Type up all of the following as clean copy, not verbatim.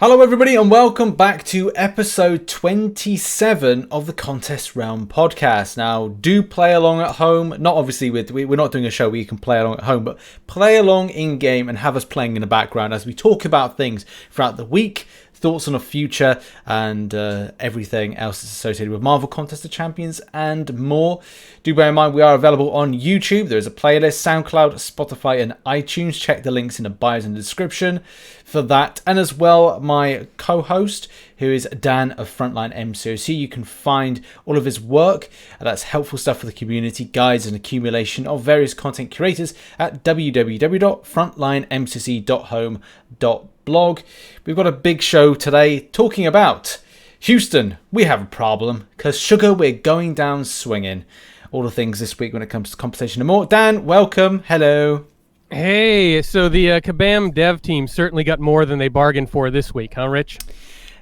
Hello everybody and welcome back to episode 27 of the Contest Realm podcast. Now, do play along at home. Not obviously we're not doing a show where you can play along at home, but play along in game and have us playing in the background as we talk about things throughout the week, thoughts on the future, and everything else that's associated with Marvel Contest of Champions and more. Do bear in mind we are available on YouTube. There is a playlist, SoundCloud, Spotify, and iTunes. Check the links in the bios and description for that. And as well, my co-host, who is Dan of Frontline MCOC. You can find all of his work. That's helpful stuff for the community, guides and accumulation of various content curators at www.frontlinemcoc.home.blog. We've got a big show today talking about Houston. We have a problem because sugar, we're going down swinging. All the things this week when it comes to competition and more. Dan, welcome. Hello. Hey, so the Kabam dev team certainly got more than they bargained for this week, huh, Rich?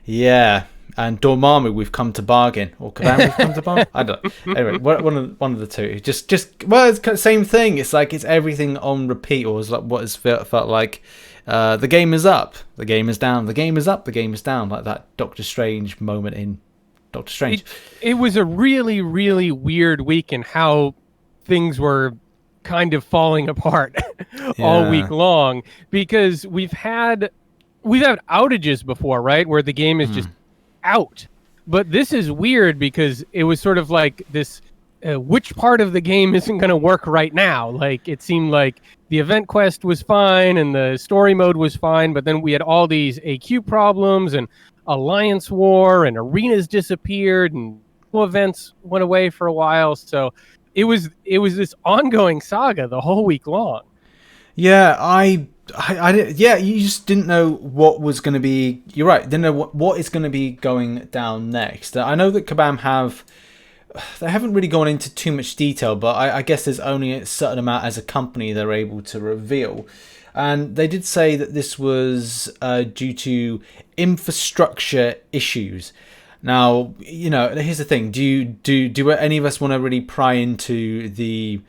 Yeah, and Dormammu, we've come to bargain, or Kabam, we've come to bargain. I don't know. Anyway, one of the two. Just well, it's kind of same thing. It's like it's everything on repeat, or it's like what has felt like. The game is up, the game is down, the game is up, the game is down, like that Doctor Strange moment in Doctor Strange. It was a really, really weird week in how things were kind of falling apart all week long, because we've had outages before, right, where the game is just out. But this is weird because it was sort of like this which part of the game isn't going to work right now. Like, it seemed like the event quest was fine and the story mode was fine, but then we had all these AQ problems and Alliance War and arenas disappeared and events went away for a while. So it was this ongoing saga the whole week long. Yeah, I you just didn't know what was going to be. You're right. Didn't know what is going to be going down next. I know that Kabam they haven't really gone into too much detail, but I guess there's only a certain amount as a company they're able to reveal. And they did say that this was due to infrastructure issues. Now, you know, here's the thing. Do any of us want to really pry into the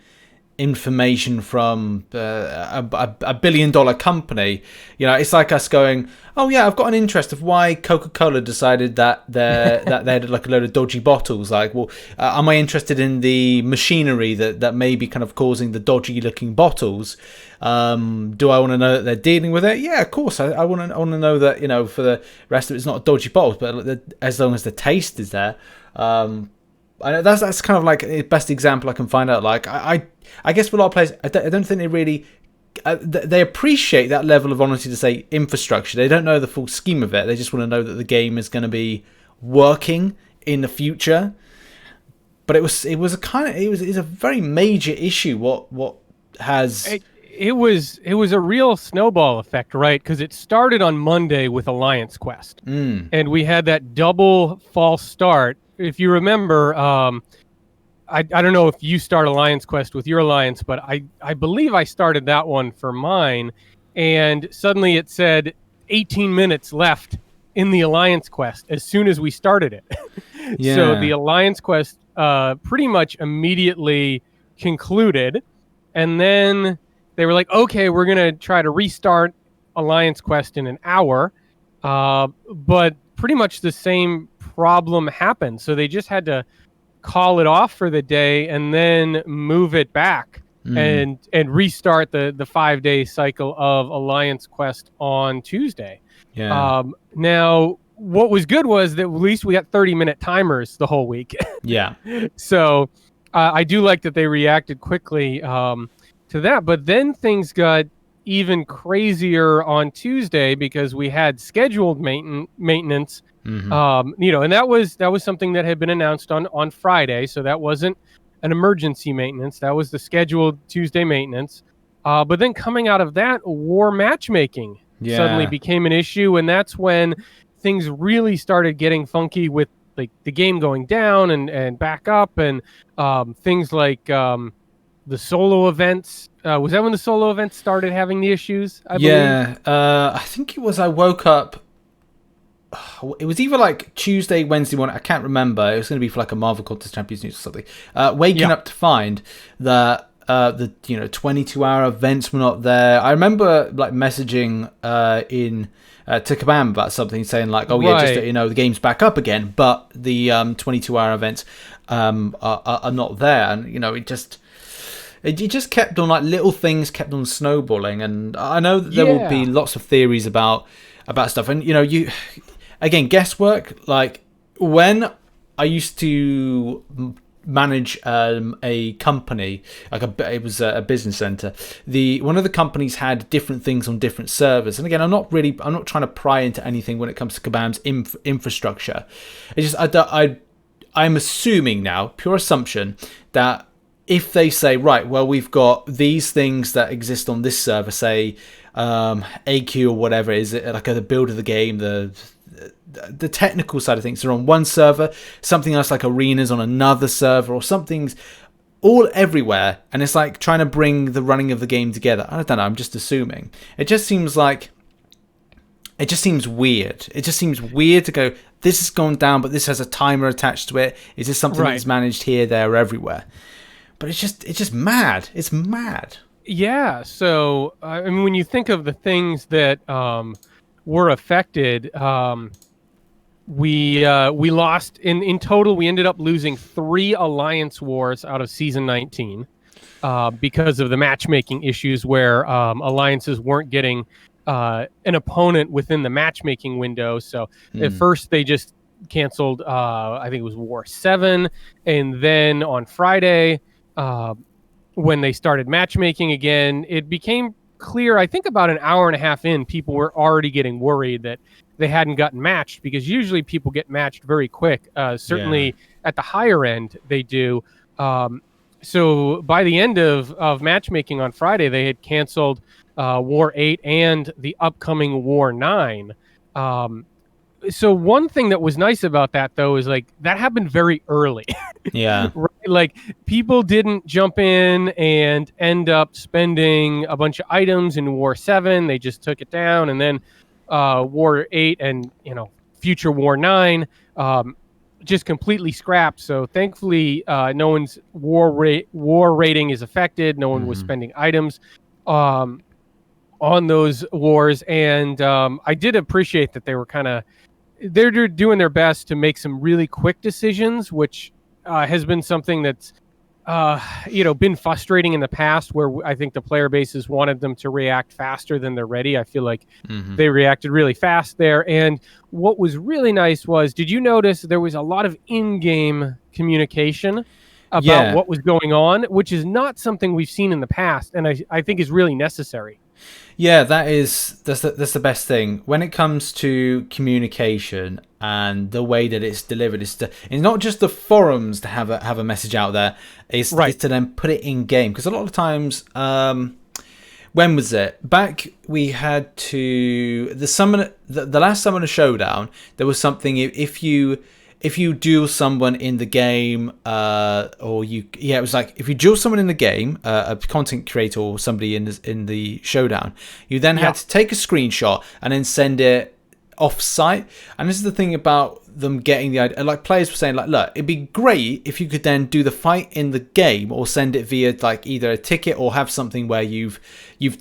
information from a $1 billion company? You know, it's like us going, oh yeah, I've got an interest of why Coca-Cola decided that they had like a load of dodgy bottles. Like, well, am I interested in the machinery that may be kind of causing the dodgy looking bottles? Do I want to know that they're dealing with it? Yeah, of course. I want to know that, you know, for the rest of it, it's not dodgy bottles, but as long as the taste is there. I know that's kind of like the best example I can find out. Like, I guess for a lot of players, I don't think they really they appreciate that level of honesty to say infrastructure. They don't know the full scheme of it. They just want to know that the game is going to be working in the future. But it was a very major issue. What has it was a real snowball effect, right? Because it started on Monday with Alliance Quest, and we had that double false start. If you remember, I don't know if you start Alliance Quest with your Alliance, but I believe I started that one for mine, and suddenly it said 18 minutes left in the Alliance Quest as soon as we started it. Yeah. So the Alliance Quest pretty much immediately concluded, and then they were like, okay, we're going to try to restart Alliance Quest in an hour, but pretty much the same problem happened. So they just had to call it off for the day and then move it back and restart the 5-day cycle of Alliance Quest on Tuesday. Yeah. Now, what was good was that at least we got 30-minute timers the whole week. Yeah. So I do like that they reacted quickly to that. But then things got even crazier on Tuesday because we had scheduled maintenance. You know, and that was something that had been announced on Friday, so that wasn't an emergency maintenance. That was the scheduled Tuesday maintenance. But then coming out of that, war matchmaking suddenly became an issue, and that's when things really started getting funky with like the game going down and back up, and things like the solo events. Was that when the solo events started having the issues? I believe? I think it was. I woke up. It was either like Tuesday, Wednesday morning. I can't remember. It was going to be for like a Marvel Contest Champions News or something. Waking up to find that the 22-hour events were not there. I remember like messaging in to Kabam about something, saying like, oh yeah, just that, the game's back up again, but the 22-hour events are not there, and it just kept on, like, little things kept on snowballing. And I know that there will be lots of theories about stuff, and you again, guesswork. Like, when I used to manage a company, like it was a business center. One of the companies had different things on different servers, and again, I'm not trying to pry into anything when it comes to Kabam's infrastructure. It's just I'm assuming now, pure assumption, that if they say, right, well, we've got these things that exist on this server, say AQ or whatever, is it like the build of the game, the technical side of things are on one server, something else like arenas on another server, or something's all everywhere, and it's like trying to bring the running of the game together. I don't know, I'm just assuming. It just seems weird. It just seems weird to go, this has gone down, but this has a timer attached to it. Is this something that's managed here, there, or everywhere? But it's just mad. It's mad. Yeah. So I mean, when you think of the things that were affected, we lost in total. We ended up losing 3 alliance wars out of season 19 because of the matchmaking issues, where alliances weren't getting an opponent within the matchmaking window. So at first they just canceled. I think it was War 7, and then on Friday, when they started matchmaking again, it became clear, I think about an hour and a half in, people were already getting worried that they hadn't gotten matched, because usually people get matched very quick. Certainly at the higher end, they do. So by the end of matchmaking on Friday, they had canceled War 8 and the upcoming War 9. So one thing that was nice about that, though, is like that happened very early. Yeah. Right? Like, people didn't jump in and end up spending a bunch of items in War 7. They just took it down, and then War 8 and future War 9 just completely scrapped. So thankfully, no one's war rating is affected. No one was spending items on those wars, and I did appreciate that they were they're doing their best to make some really quick decisions, which has been something that's been frustrating in the past, where I think the player bases wanted them to react faster than they're ready. I feel like they reacted really fast there. And what was really nice was, did you notice there was a lot of in-game communication about what was going on, which is not something we've seen in the past, and I think is really necessary. Yeah, that's the best thing when it comes to communication and the way that it's delivered. It's not just the forums to have a message out there. It's to then put it in game, because a lot of times, when was it? Back we had the last Summoner Showdown. There was something, if you duel someone in the game, it was like, if you duel someone in the game, a content creator or somebody in the showdown, you then had to take a screenshot and then send it off-site. And this is the thing about them getting the idea. Like, players were saying, like, look, it'd be great if you could then do the fight in the game, or send it via like either a ticket, or have something where you've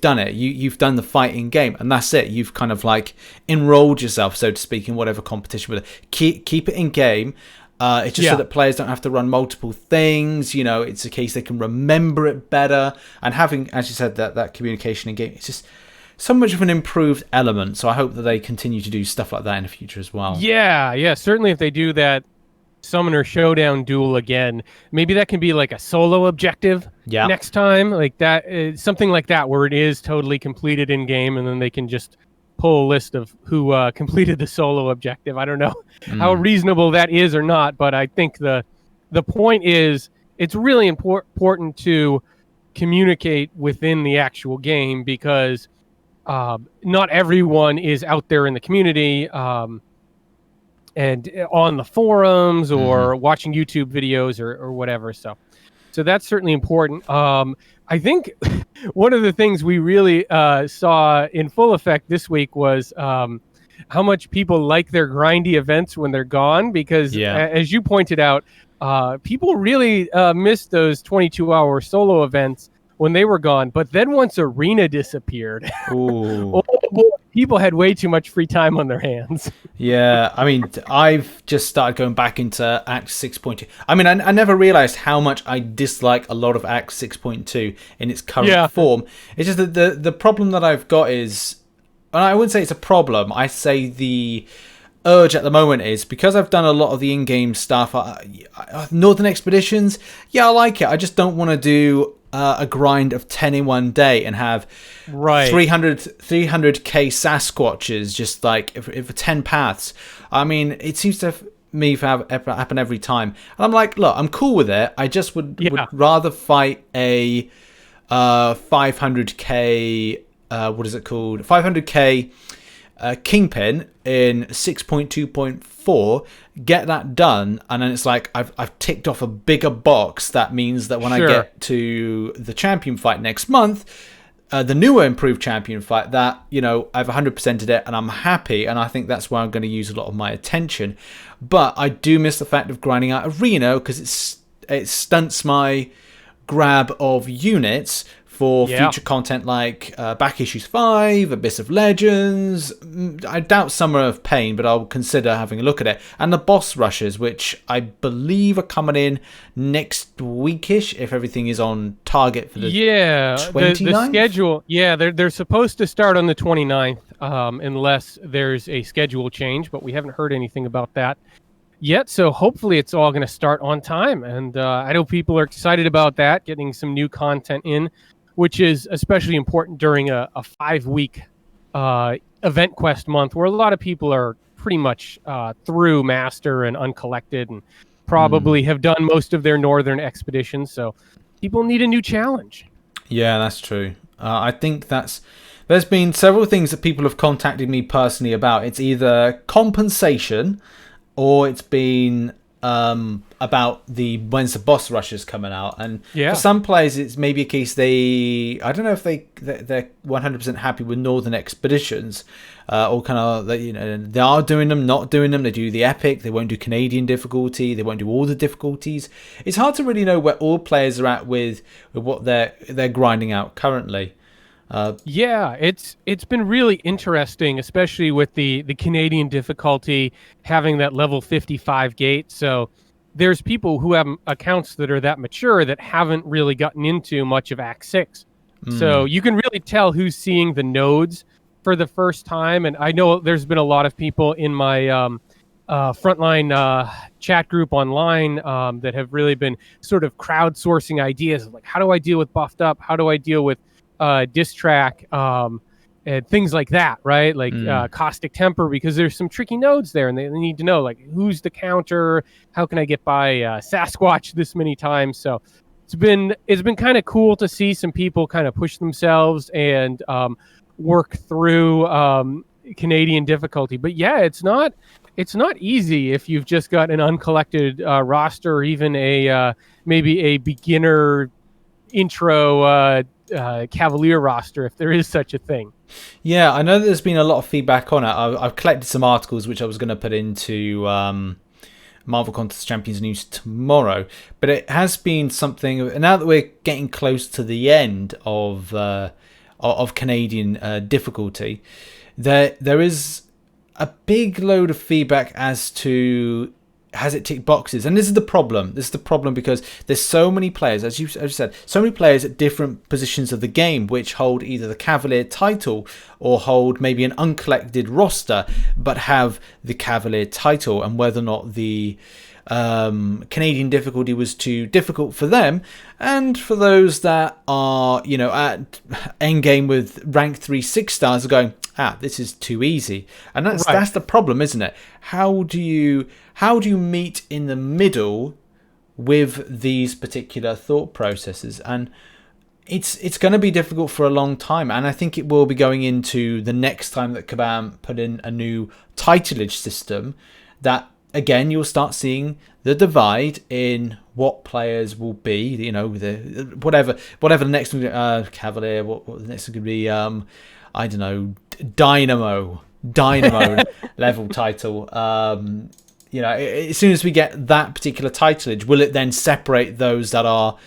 done it. You've done the fight in game, and that's it. You've kind of like enrolled yourself, so to speak, in whatever competition with it. Keep it in game. It's just so that players don't have to run multiple things. It's a case they can remember it better. And having, as you said, that communication in game, it's just so much of an improved element. So I hope that they continue to do stuff like that in the future as well. Yeah. Certainly if they do that Summoner Showdown duel again, maybe that can be like a solo objective next time. Like that, something like that, where it is totally completed in game, and then they can just pull a list of who completed the solo objective. I don't know how reasonable that is or not, but I think the point is, it's really important to communicate within the actual game, because not everyone is out there in the community and on the forums or watching YouTube videos or whatever. So that's certainly important. I think one of the things we really saw in full effect this week was how much people like their grindy events when they're gone, because as you pointed out, people really miss those 22-hour solo events when they were gone. But then once Arena disappeared, Ooh. oh, boy, people had way too much free time on their hands. Yeah, I mean, I've just started going back into Act 6.2. I mean, I never realized how much I dislike a lot of Act 6.2 in its current form. It's just that the problem that I've got is, and I wouldn't say it's a problem, I say the urge at the moment is, because I've done a lot of the in-game stuff, Northern Expeditions, yeah, I like it. I just don't want to do a grind of 10 in one day and have 300k Sasquatches just like for 10 paths. I mean, it seems to happen every time. And I'm like, look, I'm cool with it. I just would rather fight a 500k, what is it called? 500k Kingpin in 6.2.4, get that done, and then it's like I've ticked off a bigger box. That means that when I get to the champion fight next month, the newer improved champion fight, that, you know, I've 100%ed it and I'm happy, and I think that's where I'm going to use a lot of my attention. But I do miss the fact of grinding out Arena, because it stunts my grab of units for future content like Back Issues 5, Abyss of Legends. I doubt Summer of Pain, but I'll consider having a look at it. And the boss rushes, which I believe are coming in next weekish, if everything is on target for the 29th? The schedule. Yeah, they're supposed to start on the 29th, unless there's a schedule change, but we haven't heard anything about that yet. So hopefully it's all going to start on time. And I know people are excited about that, getting some new content in, which is especially important during a 5-week event quest month, where a lot of people are pretty much through Master and Uncollected, and probably have done most of their northern expeditions. So people need a new challenge. Yeah, that's true. I think there's been several things that people have contacted me personally about. It's either compensation, or it's been about when's the boss rush is coming out. And for some players, it's maybe a case I don't know if they're 100% happy with Northern Expeditions, or kind of, you know, they are doing them, not doing them. They do the epic, they won't do Canadian difficulty, they won't do all the difficulties. It's hard to really know where all players are at with what they're grinding out currently. It's been really interesting, especially with the Canadian difficulty having that level 55 gate. So there's people who have accounts that are that mature that haven't really gotten into much of Act 6. So you can really tell who's seeing the nodes for the first time. And I know there's been a lot of people in my frontline chat group online that have really been sort of crowdsourcing ideas of, like, how do I deal with buffed up? How do I deal with diss track, and things like that, right? Like caustic temper, because there's some tricky nodes there, and they need to know, like, who's the counter? How can I get by Sasquatch this many times? So it's been kind of cool to see some people kind of push themselves and work through Canadian difficulty. But yeah, it's not easy if you've just got an uncollected roster, or even a maybe a beginner intro cavalier roster, if there is such a thing. Yeah, I know that there's been a lot of feedback on it. I've collected some articles which I was going to put into Marvel Contest Champions News tomorrow, but it has been something. Now that we're getting close to the end of Canadian difficulty, there is a big load of feedback as to, has it ticked boxes? And this is the problem. Because there's so many players, as you said, so many players at different positions of the game, which hold either the Cavalier title or hold maybe an uncollected roster, but have the Cavalier title. And whether or not the Canadian difficulty was too difficult for them, and for those that are, you know, at endgame with rank 3 6 stars, are going, this is too easy. And that's the problem, isn't it? How do you meet in the middle with these particular thought processes? And it's going to be difficult for a long time, and I think it will be going into the next time that Kabam put in a new titleage system, that again you'll start seeing the divide in what players will be, you know, the whatever the next one, Cavalier, what the next one could be, I don't know, Dynamo level title. You know, as soon as we get that particular titleage, will it then separate those that are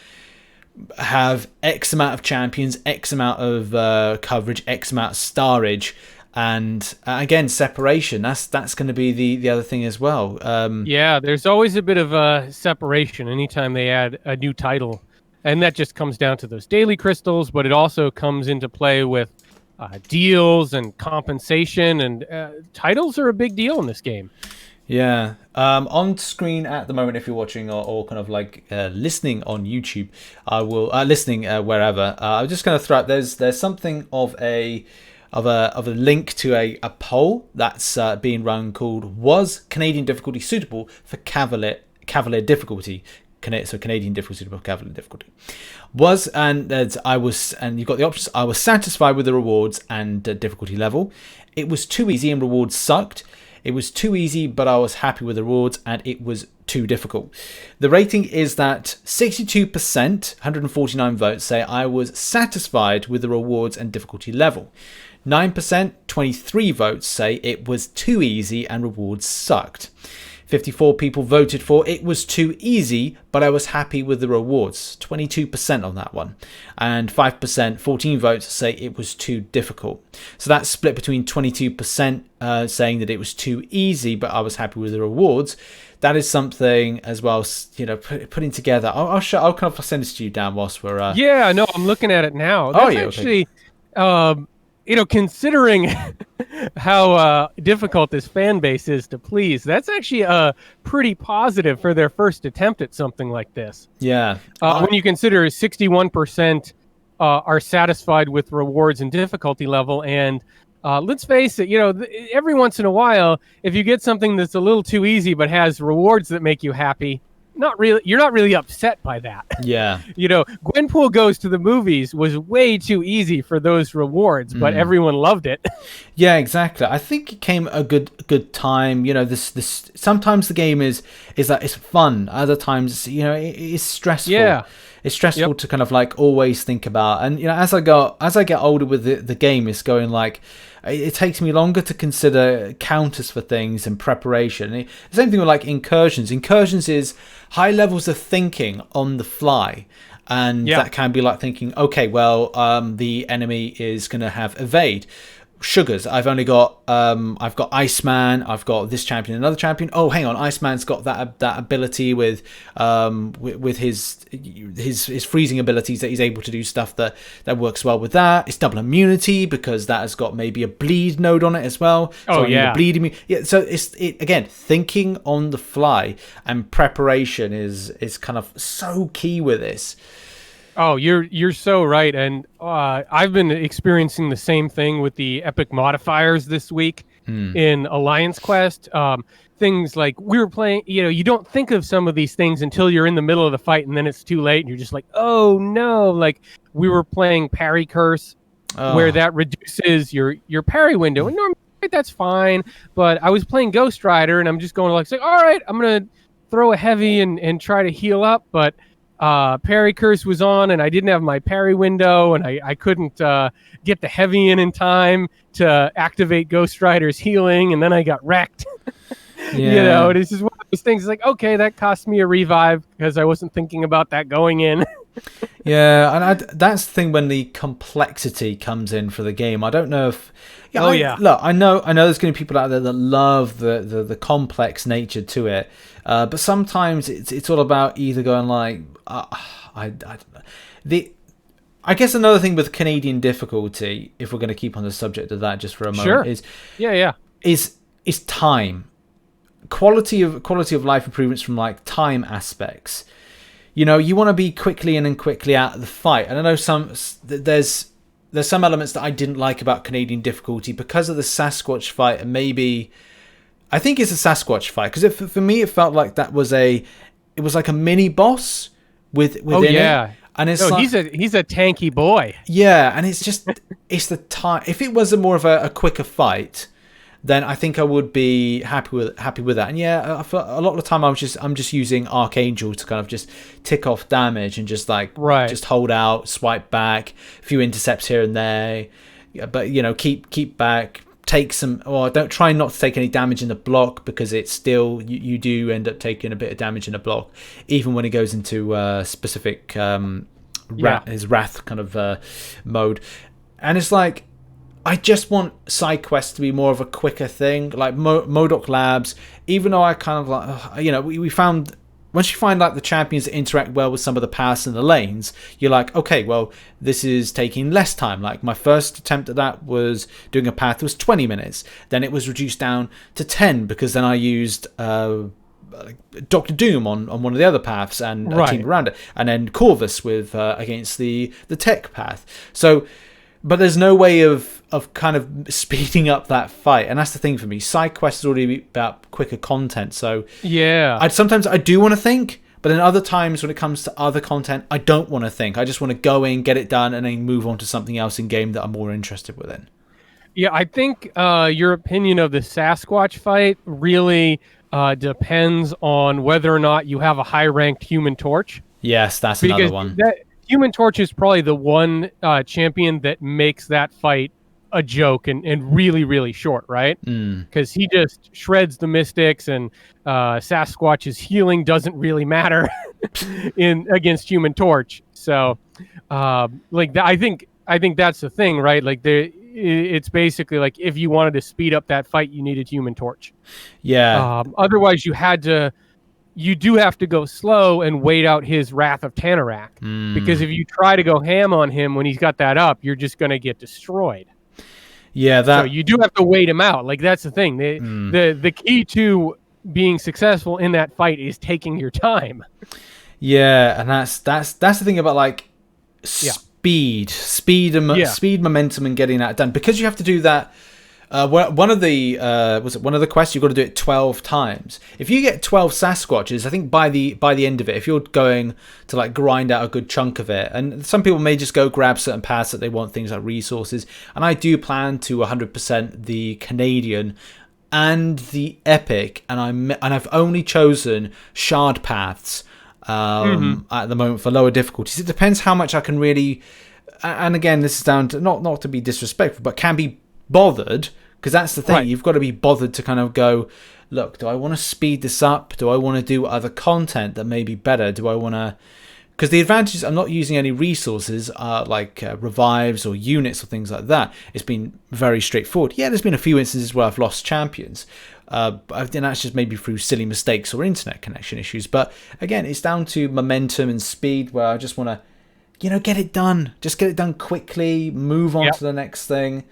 have X amount of champions, X amount of coverage, X amount of starage, and again, separation. That's going to be the other thing as well. Yeah, there's always a bit of separation anytime they add a new title, and that just comes down to those daily crystals, but it also comes into play with deals and compensation, and titles are a big deal in this game. Yeah. On screen at the moment, if you're watching or kind of like listening on YouTube, I will listening wherever. I'm just going to throw out. There's something of a link to a poll that's being run called "Was Canadian difficulty suitable for cavalier difficulty?" So Canadian difficulty suitable for cavalier difficulty. And you've got the options. I was satisfied with the rewards and difficulty level. It was too easy and rewards sucked. It was too easy, but I was happy with the rewards, and it was too difficult. The rating is that 62%, 149 votes, say I was satisfied with the rewards and difficulty level. 9%, 23 votes, say it was too easy and rewards sucked. 54 people voted for it was too easy, but I was happy with the rewards. 22% on that one. And 5%, 14 votes, say it was too difficult. So that's split between 22% saying that it was too easy, but I was happy with the rewards. That is something as well, putting together. I'll kind of send this to you, Dan, whilst we're... Yeah, no, I'm looking at it now. That's actually... Okay. Considering how difficult this fan base is to please, that's actually pretty positive for their first attempt at something like this. Yeah. When you consider 61% are satisfied with rewards and difficulty level, and let's face it, every once in a while, if you get something that's a little too easy but has rewards that make you happy, you're not really upset by that. Yeah. Gwenpool Goes to the Movies was way too easy for those rewards, but everyone loved it. Yeah, exactly. I think it came a good time. This sometimes the game is that it's fun. Other times, it is stressful. Yeah. It's stressful to kind of like always think about. And as I get older with the game, it's going like it takes me longer to consider counters for things and preparation. The same thing with like incursions. Incursions is high levels of thinking on the fly. And that can be like thinking, okay, well, the enemy is going to have evade. Sugars. I've got Iceman. I've got this champion, another champion. Oh, hang on, Iceman's got that ability with his freezing abilities that he's able to do stuff that works well with that. It's double immunity because that has got maybe a bleed node on it as well. So bleed so it's again thinking on the fly, and preparation is kind of so key with this. Oh, you're so right, and I've been experiencing the same thing with the epic modifiers this week in Alliance Quest. Things like we were playing, you don't think of some of these things until you're in the middle of the fight, and then it's too late, and you're just like, oh no! Like we were playing Parry Curse, where that reduces your parry window, and normally that's fine, but I was playing Ghost Rider, and I'm just going like, all right, I'm gonna throw a heavy and try to heal up, but Parry Curse was on, and I didn't have my parry window, and I couldn't get the heavy in time to activate Ghost Rider's healing, and then I got wrecked. This is one of those things. Like, okay, that cost me a revive because I wasn't thinking about that going in. Yeah, and that's the thing when the complexity comes in for the game. I don't know if... Look, I know there's going to be people out there that love the complex nature to it, but sometimes it's all about either going like... I guess another thing with Canadian difficulty, if we're going to keep on the subject of that just for a moment, is time. Quality of life improvements from like time aspects. You want to be quickly in and quickly out of the fight. And I know there's some elements that I didn't like about Canadian difficulty because of the Sasquatch fight, and maybe I think it's a Sasquatch fight because for me it felt like it was like a mini boss within it. And it's he's a tanky boy. Yeah, and it's the time. If it was more of a quicker fight, then I think I would be happy with that. And yeah, for a lot of the time I'm just using Archangel to kind of just tick off damage and just like just hold out, swipe back, a few intercepts here and there. Yeah, but keep back, take some, or don't try not to take any damage in the block because it's still you do end up taking a bit of damage in the block, even when it goes into specific his wrath kind of mode. And it's like, I just want side quests to be more of a quicker thing, like Modoc Labs. Even though I kind of like, we found, once you find like the champions that interact well with some of the paths and the lanes, you're like, okay, well, this is taking less time. Like my first attempt at that was doing a path was 20 minutes. Then it was reduced down to 10 because then I used Dr. Doom on one of the other paths and a team around it, and then Corvus with against the tech path. So. But there's no way of kind of speeding up that fight, and that's the thing for me. Side quests is already about quicker content, so sometimes I do want to think, but then other times when it comes to other content, I don't want to think. I just want to go in, get it done, and then move on to something else in game that I'm more interested within. Yeah, I think your opinion of the Sasquatch fight really depends on whether or not you have a high-ranked Human Torch. Yes, that's another one. Human Torch is probably the one champion that makes that fight a joke and really, really short, right? Because he just shreds the Mystics, and Sasquatch's healing doesn't really matter against Human Torch. So, I think that's the thing, right? Like it's basically like if you wanted to speed up that fight, you needed Human Torch. Yeah. Otherwise, you do have to go slow and wait out his Wrath of Tanarak. Because if you try to go ham on him when he's got that up, you're just going to get destroyed. Yeah, so you do have to wait him out. Like that's the thing. The key to being successful in that fight is taking your time. Yeah, and that's the thing about like speed, momentum, and getting that done, because you have to do that. One of the quests, you've got to do it 12 times. If you get 12 Sasquatches, I think by the end of it, if you're going to like grind out a good chunk of it, and some people may just go grab certain paths that they want, things like resources, and I do plan to 100% the Canadian and the epic, and I've only chosen shard paths at the moment for lower difficulties. It depends how much I can really, and again, this is down to not to be disrespectful, but can be bothered. Because that's the thing, you've got to be bothered to kind of go, look, do I want to speed this up? Do I want to do other content that may be better? Do I want to... Because the advantage is I'm not using any resources like revives or units or things like that. It's been very straightforward. Yeah, there's been a few instances where I've lost champions. But then that's just maybe through silly mistakes or internet connection issues. But again, it's down to momentum and speed, where I just want to, get it done. Just get it done quickly, move on to the next thing.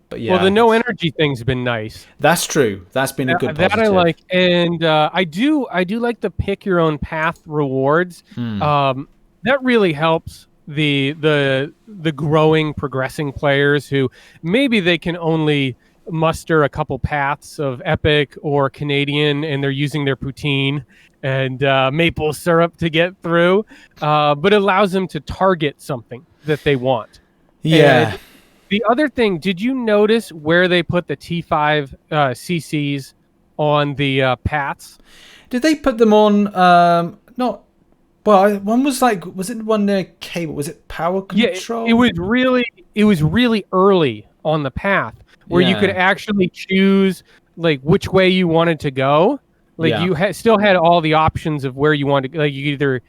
But yeah, well, the no energy thing's been nice. That's true. That's been a good positive. That I like, and I do like the pick your own path rewards. That really helps the growing, progressing players who maybe they can only muster a couple paths of epic or Canadian, and they're using their poutine and maple syrup to get through. But it allows them to target something that they want. Yeah. And the other thing, did you notice where they put the T5 CCs on the paths? Did they put them on? One was like, was it one near cable? Was it power control? Yeah, it was really early on the path where you could actually choose like which way you wanted to go. Like you still had all the options of where you wanted to. Like you could either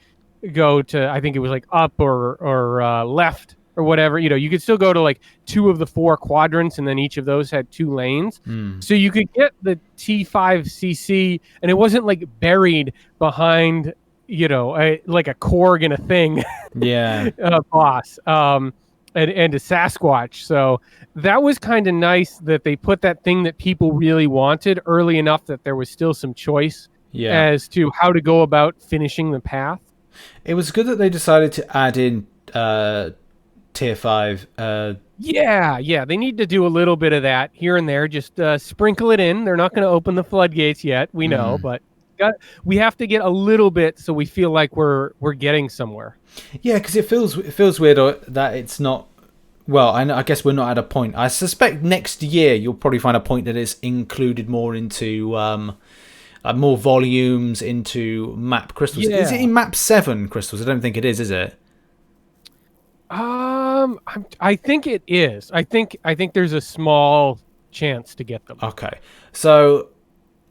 go to, I think it was like up or left. Or whatever, you could still go to like 2 of the 4 quadrants, and then each of those had 2 lanes. So you could get the T5CC, and it wasn't like buried behind, like a Korg and a thing. Yeah. Boss. And a Sasquatch. So that was kind of nice that they put that thing that people really wanted early enough that there was still some choice as to how to go about finishing the path. It was good that they decided to add in Tier 5. Yeah. They need to do a little bit of that here and there. Just sprinkle it in. They're not going to open the floodgates yet. We know, but we have to get a little bit so we feel like we're getting somewhere. Yeah, because it feels weird that it's not. Well, I guess we're not at a point. I suspect next year you'll probably find a point that it's included more into more volumes into map crystals. Yeah. Is it in map 7 crystals? I don't think it is it? I think it is. I think there's a small chance to get them. Okay. So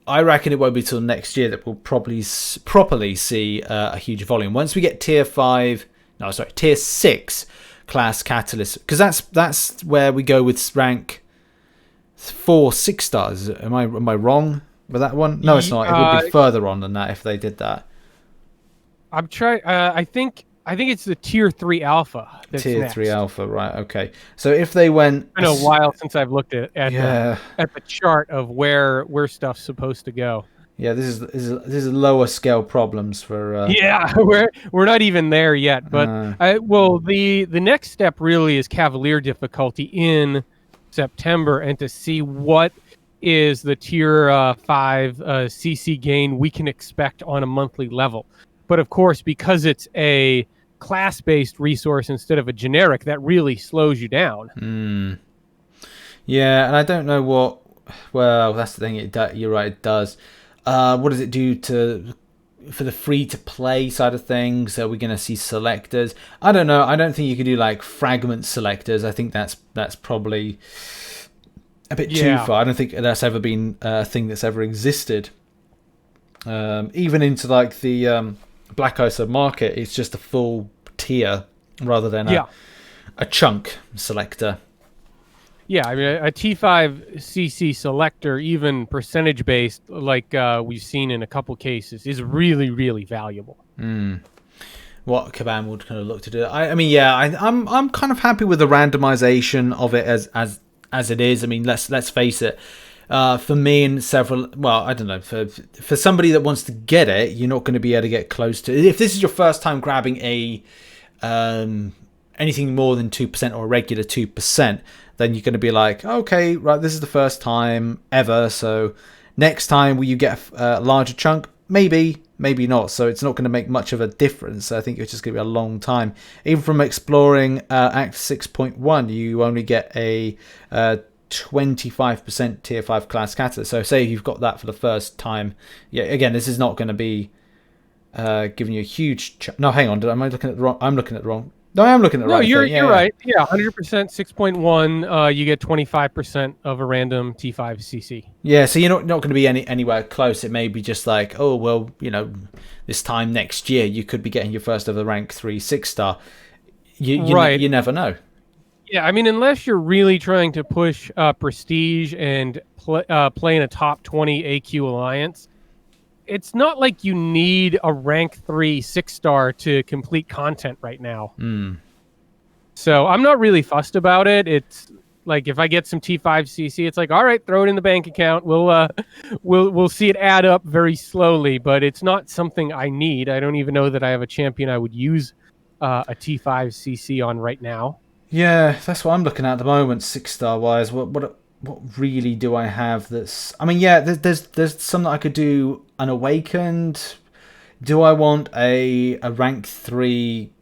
I reckon it won't be till next year that we'll probably properly see a huge volume. Once we get tier 6 class catalyst, because that's where we go with rank 4 6-stars. Am I wrong with that one? No, it's not. It would be further on than that if they did that. I'm trying. I think it's the tier 3 alpha. That's tier next. 3 alpha, right? Okay. So if they went, it's been a while since I've looked at the chart of where stuff's supposed to go. Yeah, this is lower scale problems for. Yeah, we're not even there yet. But the next step really is cavalier difficulty in September, and to see what is the tier 5 CC gain we can expect on a monthly level. But of course, because it's a class-based resource instead of a generic, that really slows you down. Yeah, and I don't know what. Well, that's the thing. You're right. It does. What does it do for the free-to-play side of things? Are we going to see selectors? I don't know. I don't think you could do like fragment selectors. I think that's probably a bit too far. I don't think that's ever been a thing that's ever existed. Even into like the Black ISO market, it's just a full tier rather than a chunk selector. Yeah, I mean, a T5CC selector, even percentage based, like we've seen in a couple cases, is really, really valuable. What Kabam would kind of look to do. I'm kind of happy with the randomization of it as it is. I mean, let's face it. For me and several, well, I don't know, for somebody that wants to get it, you're not going to be able to get close to it. If this is your first time grabbing a anything more than 2% or a regular 2%, then you're going to be like, okay, right, this is the first time ever, so next time will you get a larger chunk? Maybe not. So it's not going to make much of a difference. I think it's just going to be a long time. Even from exploring Act 6.1, you only get a 25% tier 5 class catalyst. So say you've got that for the first time. Yeah, again, this is not going to be giving you a huge no, hang on, am I looking at the wrong? I'm looking at the wrong. No, I am looking at the right thing. You're right. Yeah, 100% 6.1, you get 25% of a random T5 CC. Yeah, so you're not going to be anywhere close. It may be just like, oh, well, this time next year you could be getting your first ever rank 3 6-star. You never know. Yeah, I mean, unless you're really trying to push prestige and play in a top 20 AQ alliance, it's not like you need a rank 3 6-star to complete content right now. So I'm not really fussed about it. It's like if I get some T5 CC, it's like, all right, throw it in the bank account. We'll see it add up very slowly, but it's not something I need. I don't even know that I have a champion I would use a T5 CC on right now. Yeah, that's what I'm looking at the moment, 6-star wise. What really do I have that's... I mean, yeah, there's some that I could do unawakened. Do I want a rank 3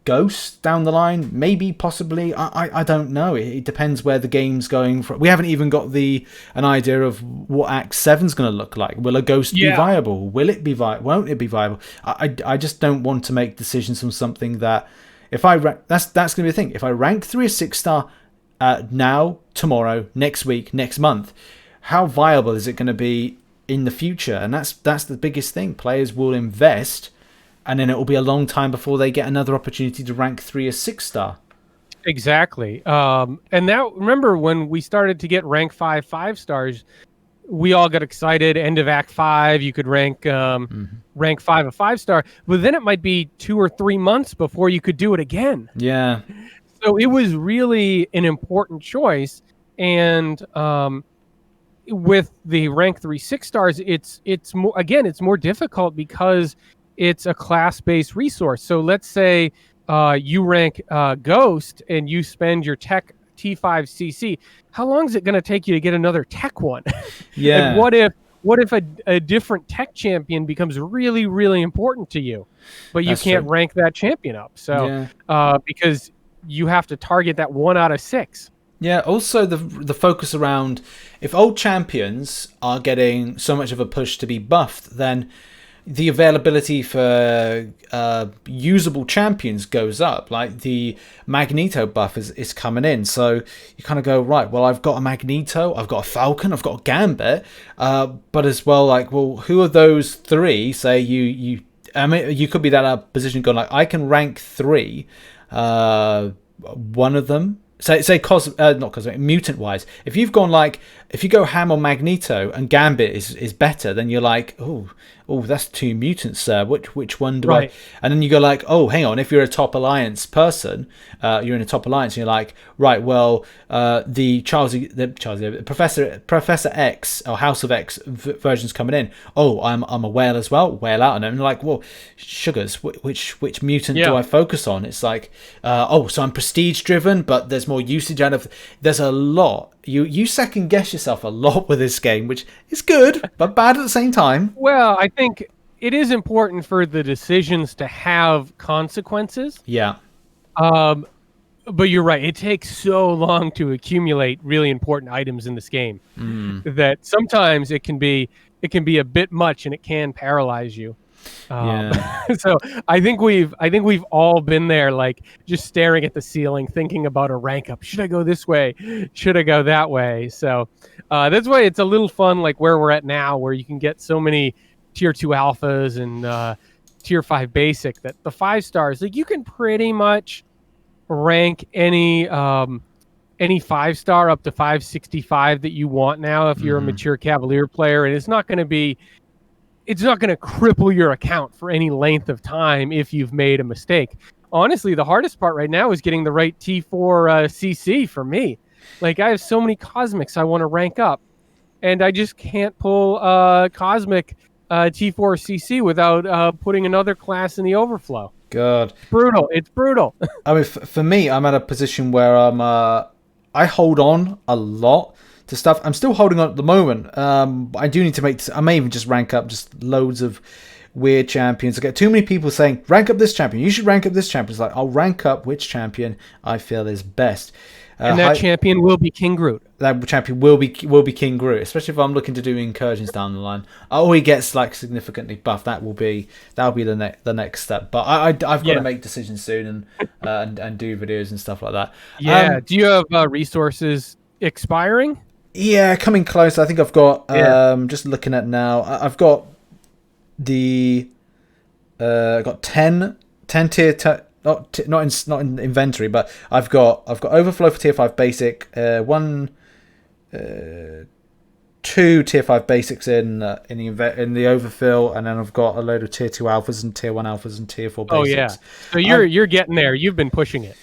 ghost down the line? Maybe, possibly. I don't know. It depends where the game's going. We haven't even got an idea of what Act 7's going to look like. Will a ghost be viable? Will it be viable? Won't it be viable? I just don't want to make decisions on something that... If I that's going to be the thing. If I rank 3 or 6-star now, tomorrow, next week, next month, how viable is it going to be in the future? And that's the biggest thing. Players will invest, and then it will be a long time before they get another opportunity to rank 3 or 6-star. Exactly. And now, remember when we started to get rank 5 5-stars, we all got excited. End of Act 5, you could rank rank 5 a 5-star, but then it might be 2 or 3 months before you could do it again. Yeah. So it was really an important choice, and with the rank 3 6-stars, it's more difficult because it's a class-based resource. So let's say you rank Ghost and you spend your tech T5 CC. How long is it going to take you to get another tech one? Yeah. And what if a different tech champion becomes really, really important to you, but you can't rank that champion up? So because you have to target that 1 out of 6. Yeah, also the focus around, if old champions are getting so much of a push to be buffed, then the availability for usable champions goes up. Like the Magneto buff is coming in, so you kind of go, right, well, I've got a Magneto, I've got a Falcon, I've got a Gambit, but as well, like, well, who are those three? Say I mean, you could be that position going like, I can rank 3, one of them. Say not cosmic, mutant wise. If you've gone like, if you go ham on Magneto and Gambit is better, then you're like, oh, that's 2 mutants, sir. Which one do I? And then you go like, oh, hang on. If you're a top alliance person, you're in a top alliance, and you're like, right, well, the Professor X or House of X version's coming in. Oh, I'm a whale as well. Whale out, and you're like, well, sugars. Which mutant do I focus on? It's like, so I'm prestige driven, but there's more usage out of. There's a lot. You second guess yourself a lot with this game, which is good but bad at the same time. Well, I think it is important for the decisions to have consequences. Yeah. But you're right. It takes so long to accumulate really important items in this game that sometimes it can be a bit much, and it can paralyze you. So I think we've all been there, like just staring at the ceiling, thinking about a rank up. Should I go this way? Should I go that way? So that's why it's a little fun, like where we're at now, where you can get so many tier 2 alphas and tier 5 basic that the 5 stars, like you can pretty much rank any 5-star up to 565 that you want now if you're a mature Cavalier player, and it's not going to cripple your account for any length of time if you've made a mistake. Honestly, the hardest part right now is getting the right T4 CC for me. Like, I have so many Cosmics I want to rank up, and I just can't pull Cosmic T4 CC without putting another class in the overflow. God. It's brutal. I mean, for me, I'm at a position where I hold on a lot to stuff. I'm still holding on at the moment. I do need to I may even just rank up just loads of weird champions. I get too many people saying, rank up this champion. You should rank up this champion. It's like, I'll rank up which champion I feel is best. And that champion will be King Groot. That champion will be King Groot, especially if I'm looking to do incursions down the line. Oh, he gets like significantly buffed. That'll be the next step. But I've got to make decisions soon and do videos and stuff like that. Yeah. Do you have resources expiring? Yeah, coming close. I think I've got just looking at now. I've got got 10 tier. Not in inventory, but I've got overflow for tier 5 basic, 2 tier 5 basics in the overfill, and then I've got a load of tier 2 alphas and tier 1 alphas and tier 4 basics. Oh yeah, so you're getting there. You've been pushing it.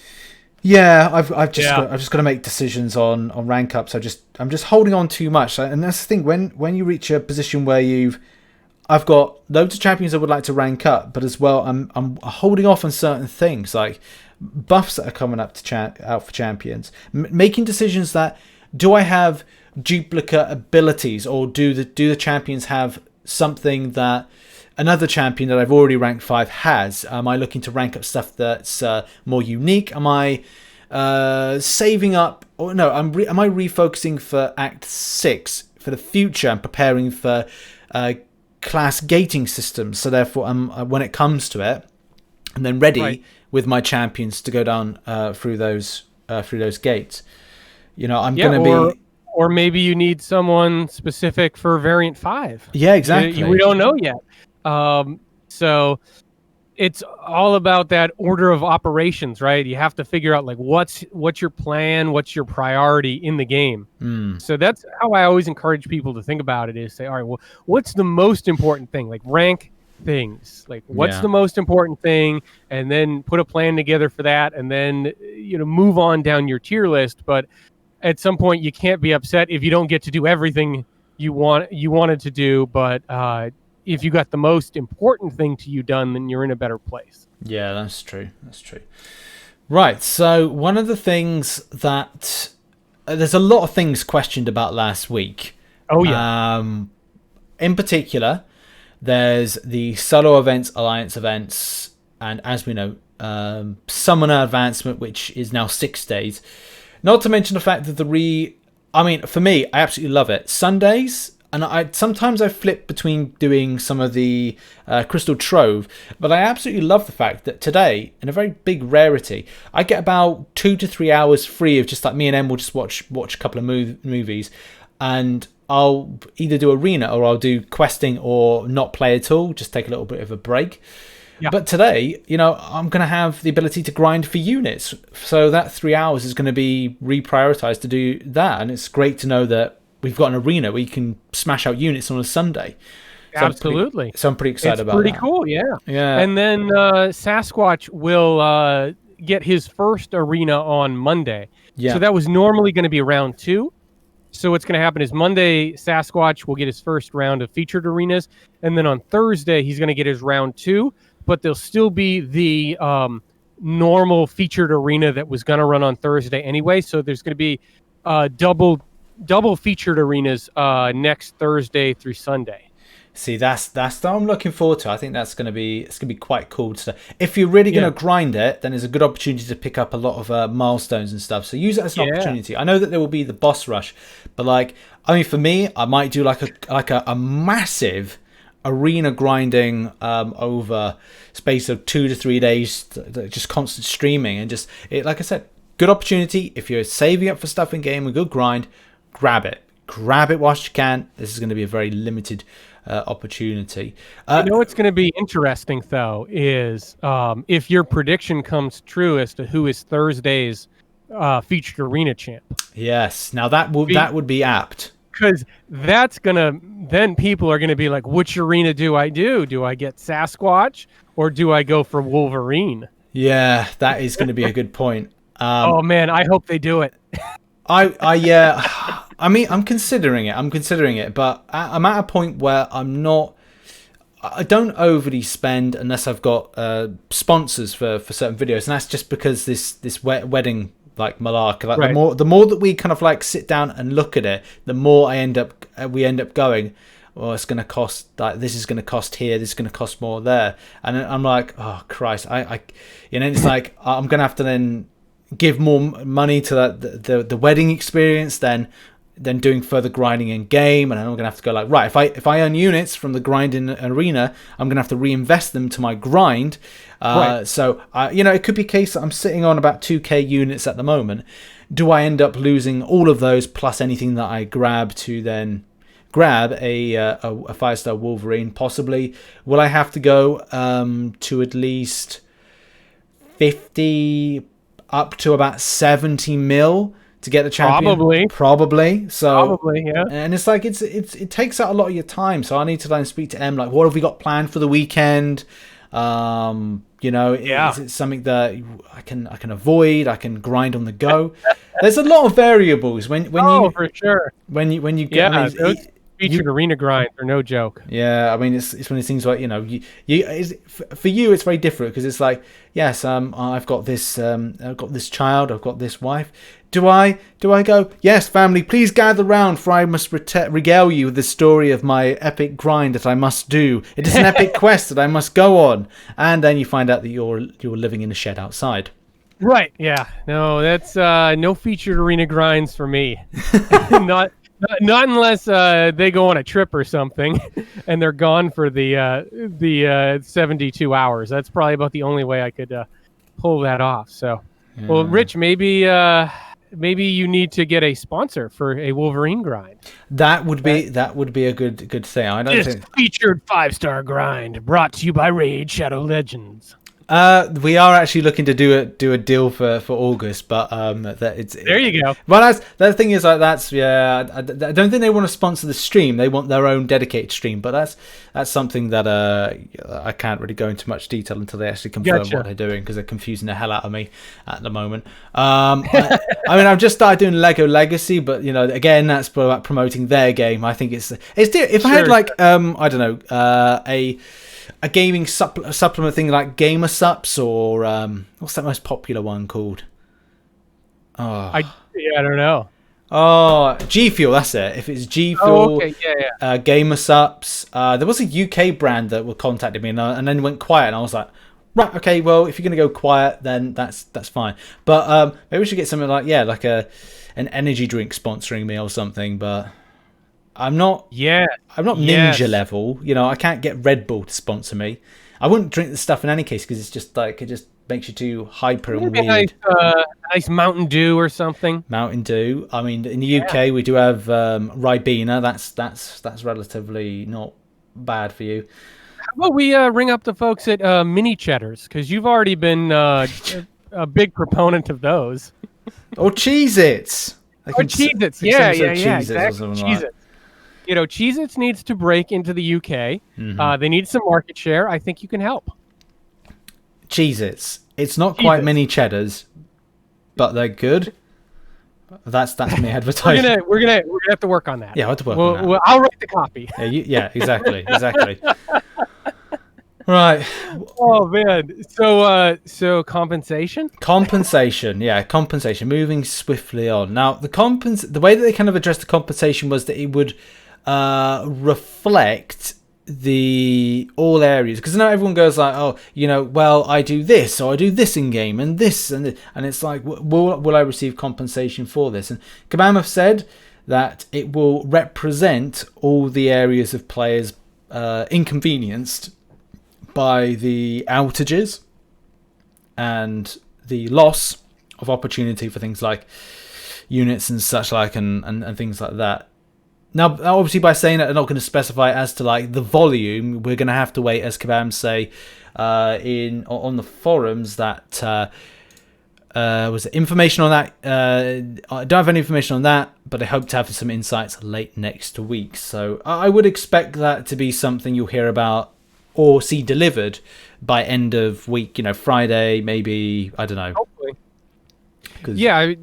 Yeah, I've just got to make decisions on rank ups. I'm just holding on too much, and that's the thing. When you reach a position where I've got loads of champions I would like to rank up, but as well, I'm holding off on certain things like buffs that are coming up out for champions. Making decisions that, do I have duplicate abilities, or do the champions have something that another champion that I've already ranked 5 has? Am I looking to rank up stuff that's more unique? Am I saving up, or no? Am I refocusing for Act 6 for the future? I'm preparing for class gating systems, so therefore when it comes to it, and then ready with my champions to go down through those gates. I'm going to be, or maybe you need someone specific for variant 5. Yeah, exactly. We don't know yet. So it's all about that order of operations, right? You have to figure out like what's your plan, what's your priority in the game. So that's how I always encourage people to think about it, is say, all right, well, what's the most important thing? Like, rank things. Like, what's the most important thing? And then put a plan together for that, and then move on down your tier list. But at some point, you can't be upset if you don't get to do everything you wanted to do. But if you got the most important thing to you done, then you're in a better place. Yeah, that's true. Right. So one of the things that there's a lot of things questioned about last week. Oh yeah. In particular, there's the solo events, alliance events, and as we know, summoner advancement, which is now 6 days. Not to mention the fact that for me, I absolutely love it. Sundays And sometimes I flip between doing some of the Crystal Trove, but I absolutely love the fact that today, in a very big rarity, I get about 2 to 3 hours free of just like me and Em will just watch a couple of movies, and I'll either do arena or I'll do questing or not play at all, just take a little bit of a break. Yeah. But today, I'm going to have the ability to grind for units. So that 3 hours is going to be reprioritized to do that. And it's great to know that we've got an arena where you can smash out units on a Sunday. So Absolutely. I'm pretty excited about that. It's pretty cool, yeah. Yeah. And then Sasquatch will get his first arena on Monday. Yeah. So that was normally going to be round 2. So what's going to happen is Monday, Sasquatch will get his first round of featured arenas. And then on Thursday, he's going to get his round 2. But there'll still be the normal featured arena that was going to run on Thursday anyway. So there's going to be double featured arenas next Thursday through Sunday. See, that's what I'm looking forward to. I think it's going to be quite cool. So if you're really going to grind it, then there's a good opportunity to pick up a lot of milestones and stuff. So use it as an opportunity. I know that there will be the boss rush, but for me, I might do like a massive arena grinding over space of 2 to 3 days, just constant streaming, and like I said, good opportunity. If you're saving up for stuff in game, a good grind, grab it whilst you can. This is going to be a very limited opportunity. What's going to be interesting though is if your prediction comes true as to who is Thursday's featured arena champ. Yes, now that would be apt. Because then people are going to be like, which arena do I do? Do I get Sasquatch or do I go for Wolverine? Yeah, that is going to be a good point. Oh man, I hope they do it. I mean, I'm considering it, but I'm at a point where I don't overly spend unless I've got sponsors for certain videos, and that's just because this wedding malark, right. the more that we kind of sit down and look at it, the more we end up going, well, it's going to cost this is going to cost here, this is going to cost more there, and I'm like, oh Christ, it's like I'm going to have to then give more money to the wedding experience than doing further grinding in game, and I'm going to have to go right, if I earn units from the grinding arena, I'm going to have to reinvest them to my grind. Right. So it could be a case that I'm sitting on about 2k units at the moment. Do I end up losing all of those plus anything that I grab to then grab a 5-star Wolverine? Possibly. Will I have to go to at least 50 up to about 70 mil to get the champion? Probably. So probably, yeah. And it's like it takes out a lot of your time. So I need to then speak to Em, what have we got planned for the weekend? Is it something that I can avoid? I can grind on the go. There's a lot of variables when you for sure. When you get those featured arena grinds are no joke. Yeah, I mean it's one of these things for you it's very different because it's like, yes, I've got this child, I've got this wife. Do I go, yes, family, please gather round, for I must regale you with the story of my epic grind that I must do. It is an epic quest that I must go on. And then you find out that you're living in a shed outside. Right, yeah. No, that's no featured arena grinds for me. Not unless they go on a trip or something and they're gone for the 72 hours. That's probably about the only way I could pull that off. So, yeah. Well, Rich, maybe you need to get a sponsor for a Wolverine grind. That would be a good thing. I don't think featured 5-star grind brought to you by Raid Shadow Legends. We are actually looking to do a deal for August, but there you go. Well, the thing is, I don't think they want to sponsor the stream. They want their own dedicated stream, but that's something that I can't really go into much detail until they actually confirm what they're doing, because they're confusing the hell out of me at the moment. I mean, I've just started doing Lego Legacy, but again, that's about promoting their game. I think it's if I had I don't know, a gaming supplement thing like Gamer Sups, or what's that most popular one called? I don't know. Oh, G Fuel, that's it. If it's G Fuel, okay. Yeah. Gamer Sups. There was a UK brand that contacted me, and then went quiet, and I was like, right, okay, well, if you're gonna go quiet, then that's fine. But maybe we should get something like an energy drink sponsoring me or something. But I'm not ninja Yes. level. You know, I can't get Red Bull to sponsor me. I wouldn't drink the stuff in any case because it's just like it just makes you too hyper and Maybe weird. nice Mountain Dew or something. Mountain Dew. I mean, in the UK we do have Ribena. That's relatively not bad for you. How about we ring up the folks at Mini Cheddars, because you've already been a big proponent of those. Or Cheez-Its. Or Cheez-Its. Yeah, Cheez-Its exactly. Cheez-Its. You know, Cheez-Its needs to break into the UK. They need some market share. I think you can help. Cheez-Its. It's not quite Mini Cheddars, but they're good. That's me advertising. We're gonna have to work on that. Yeah, I'll have to work on that. Well, I'll write the copy. Yeah, exactly. Right. Oh man. So compensation. Compensation. Moving swiftly on. Now, the way that they kind of addressed the compensation was that it would reflect all areas, because now everyone goes like, oh, you know, well, I do this, or I do this in game, and this, and it's like, will I receive compensation for this? And Kabam have said that it will represent all the areas of players inconvenienced by the outages and the loss of opportunity for things like units and such like, and things like that. Now, obviously, by saying that they're not going to specify as to like the volume, we're going to have to wait, as Kabam say on the forums, that was it information on that. I don't have any information on that, but I hope to have some insights late next week. So I would expect that to be something you'll hear about or see delivered by end of week. You know, Friday, maybe, I don't know. Hopefully. Yeah.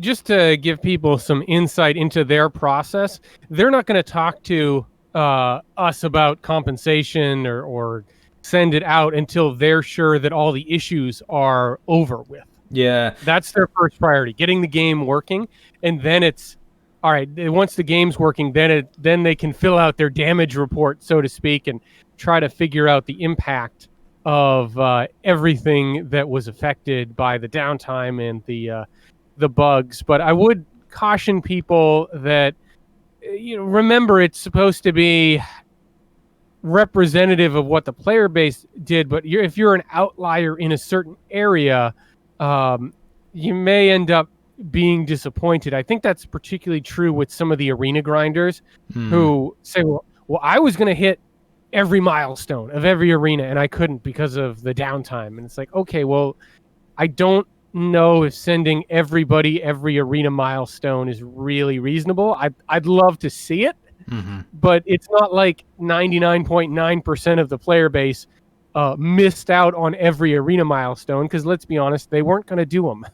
Just to give people some insight into their process, they're not going to talk to us about compensation or send it out until they're sure that all the issues are over with. Yeah. That's their first priority, getting the game working. And then it's, all right, once the game's working, then they can fill out their damage report, so to speak, and try to figure out the impact of everything that was affected by the downtime and the bugs. But I would caution people that, you know, remember, it's supposed to be representative of what the player base did, but if you're an outlier in a certain area, you may end up being disappointed. I think that's particularly true with some of the arena grinders who say, well, I was going to hit every milestone of every arena and I couldn't because of the downtime. And it's like, okay, well, I don't know if sending everybody every arena milestone is really reasonable. I'd love to see it, but it's not like 99.9% of the player base missed out on every arena milestone, because let's be honest, they weren't going to do them.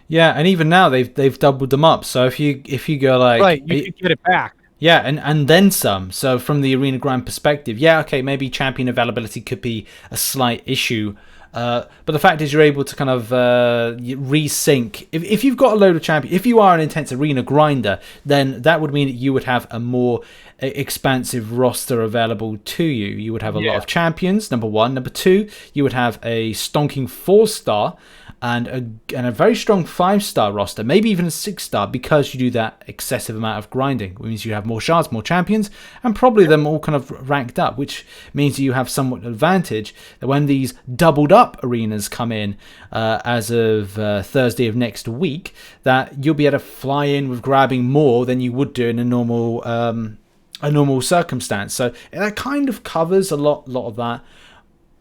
Yeah, and even now they've doubled them up. So if you go like, right, you could get it back. Yeah, and then some. So from the arena grind perspective, yeah, okay, maybe champion availability could be a slight issue. But the fact is, you're able to kind of resync. If you've got a load of champions, if you are an intense arena grinder, then that would mean that you would have a more expansive roster available to you. You would have a lot of champions, number one. Number two, you would have a stonking 4-star and a very strong 5-star roster, maybe even a 6-star, because you do that excessive amount of grinding. It means you have more shards, more champions, and probably them all kind of ranked up, which means you have somewhat advantage that when these doubled up arenas come in as of Thursday of next week, that you'll be able to fly in with grabbing more than you would do in a normal circumstance. So that kind of covers a lot of that.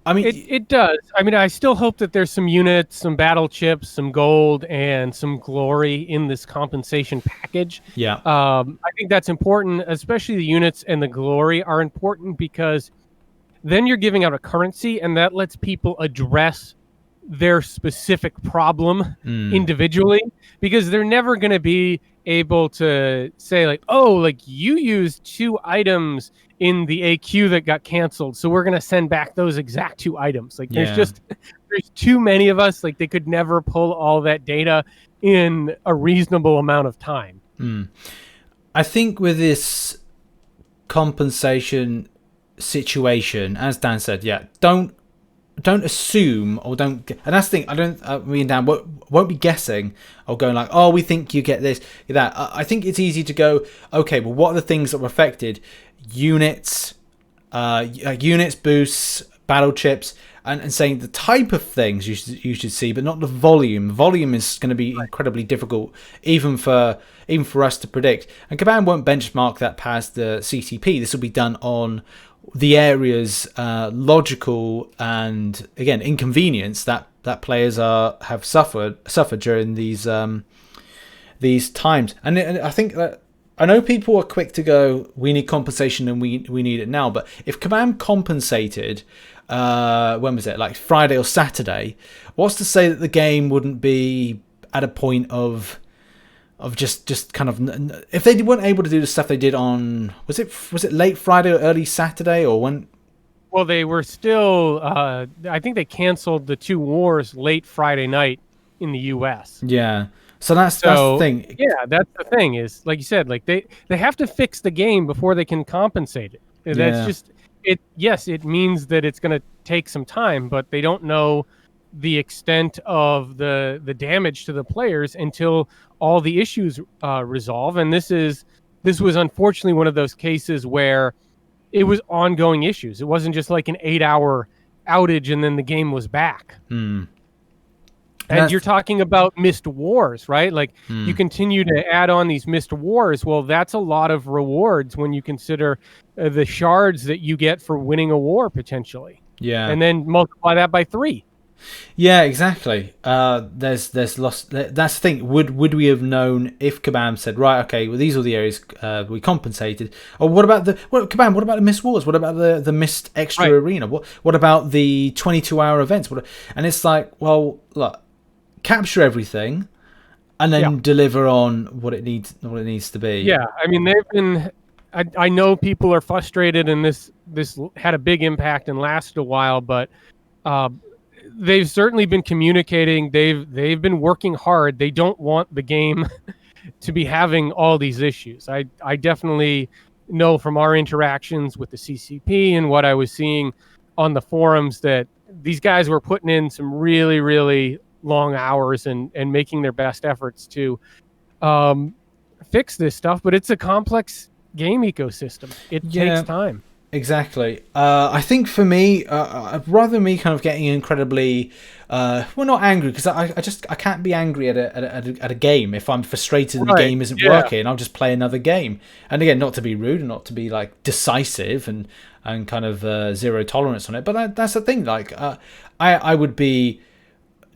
I mean, it does. I mean, I still hope that there's some units, some battle chips, some gold, and some glory in this compensation package. Yeah. I think that's important, especially the units and the glory are important, because then you're giving out a currency, and that lets people address their specific problem individually, because they're never going to be able to say like, oh, like you used 2 items in the AQ that got canceled, so we're going to send back those exact 2 items. Like there's too many of us. Like they could never pull all that data in a reasonable amount of time. I think with this compensation situation, as Dan said, don't assume or don't. And that's the thing. I don't. Me and Dan won't be guessing or going like, oh, we think you get this, get that. I think it's easy to go, okay, well, what are the things that were affected? Units, boosts, battle chips, and saying the type of things you should see, but not the volume. Volume is going to be incredibly difficult, even for us to predict. And Kabam won't benchmark that past the CCP. This will be done on the area's logical and, again, inconvenience that players have suffered during these times. And I think that, I know people are quick to go, we need compensation and we need it now. But if Kabam compensated, when was it, like Friday or Saturday, what's to say that the game wouldn't be at a point of just kind of, if they weren't able to do the stuff they did on, was it late Friday or early Saturday, or when? Well, they were still, I think they canceled the 2 wars late Friday night in the U.S. Yeah. So that's the thing. Yeah, that's the thing is, like you said, like they have to fix the game before they can compensate it. That's just it. Yes, it means that it's going to take some time, but they don't know the extent of the damage to the players until all the issues resolve. And this was unfortunately one of those cases where it was ongoing issues. It wasn't just like an 8-hour outage and then the game was back. And you're talking about missed wars, right? Like you continue to add on these missed wars. Well, that's a lot of rewards when you consider the shards that you get for winning a war potentially. Yeah. And then multiply that by 3. Yeah, exactly. There's lost. That's the thing. Would we have known if Kabam said, right, okay, well, these are the areas we compensated? Or what about Kabam? What about the missed wars? What about the missed extra arena? What about the 22-hour events? And it's like, well, look, capture everything, and then deliver on what it needs to be. Yeah, I mean, they've been. I know people are frustrated, and this had a big impact and lasted a while, but. They've certainly been communicating. They've been working hard. They don't want the game to be having all these issues. I definitely know from our interactions with the CCP and what I was seeing on the forums that these guys were putting in some really, really long hours and making their best efforts to fix this stuff. But it's a complex game ecosystem. It takes time. Exactly. I think for me, rather than me kind of getting incredibly, not angry, because I can't be angry at a game if I'm frustrated and the game isn't working. I'll just play another game. And again, not to be rude and not to be like decisive and kind of zero tolerance on it. But that's the thing. Like I would be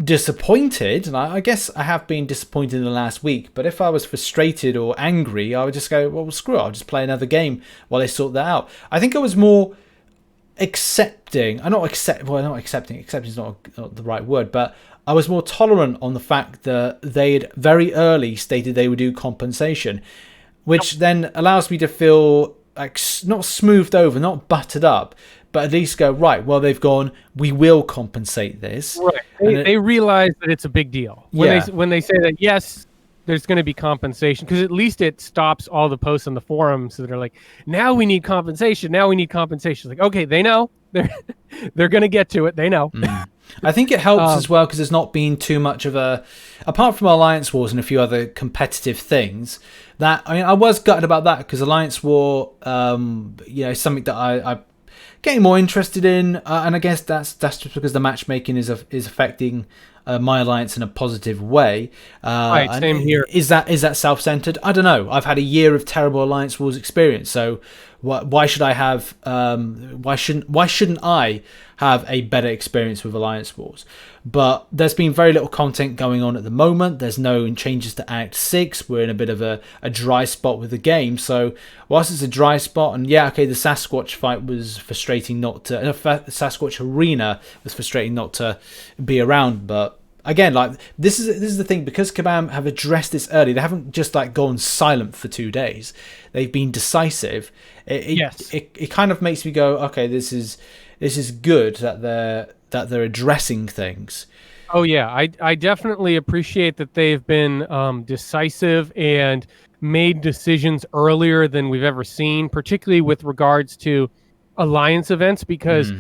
disappointed, and I guess I have been disappointed in the last week, but if I was frustrated or angry, I would just go, well, screw it, I'll just play another game while they sort that out. I think I was more accepting. Accepting is not the right word, but I was more tolerant on the fact that they'd very early stated they would do compensation, which then allows me to feel like not smoothed over, not buttered up, but at least go, right, well, they've gone, we will compensate this. Right. They realize that it's a big deal. When they say that, yes, there's going to be compensation, because at least it stops all the posts on the forums that are like, now we need compensation, now we need compensation. It's like, okay, they know. They're going to get to it. They know. I think it helps as well, because there's not been too much of a, apart from Alliance Wars and a few other competitive things, I was gutted about that, because Alliance War, is something that I getting more interested in, and I guess that's just because the matchmaking is affecting my alliance in a positive way. Right, same here. Is that self-centered? I don't know. I've had a year of terrible Alliance Wars experience, so why should I have? Why shouldn't I have a better experience with Alliance Wars? But there's been very little content going on at the moment. There's no changes to Act 6. We're in a bit of a dry spot with the game. So whilst it's a dry spot, and the Sasquatch fight was frustrating the Sasquatch arena was frustrating not to be around. But again, like this is the thing, because Kabam have addressed this early. They haven't just like gone silent for 2 days. They've been decisive. It kind of makes me go, okay, this is good that they're addressing things. Oh yeah, I definitely appreciate that they've been decisive and made decisions earlier than we've ever seen, particularly with regards to alliance events, because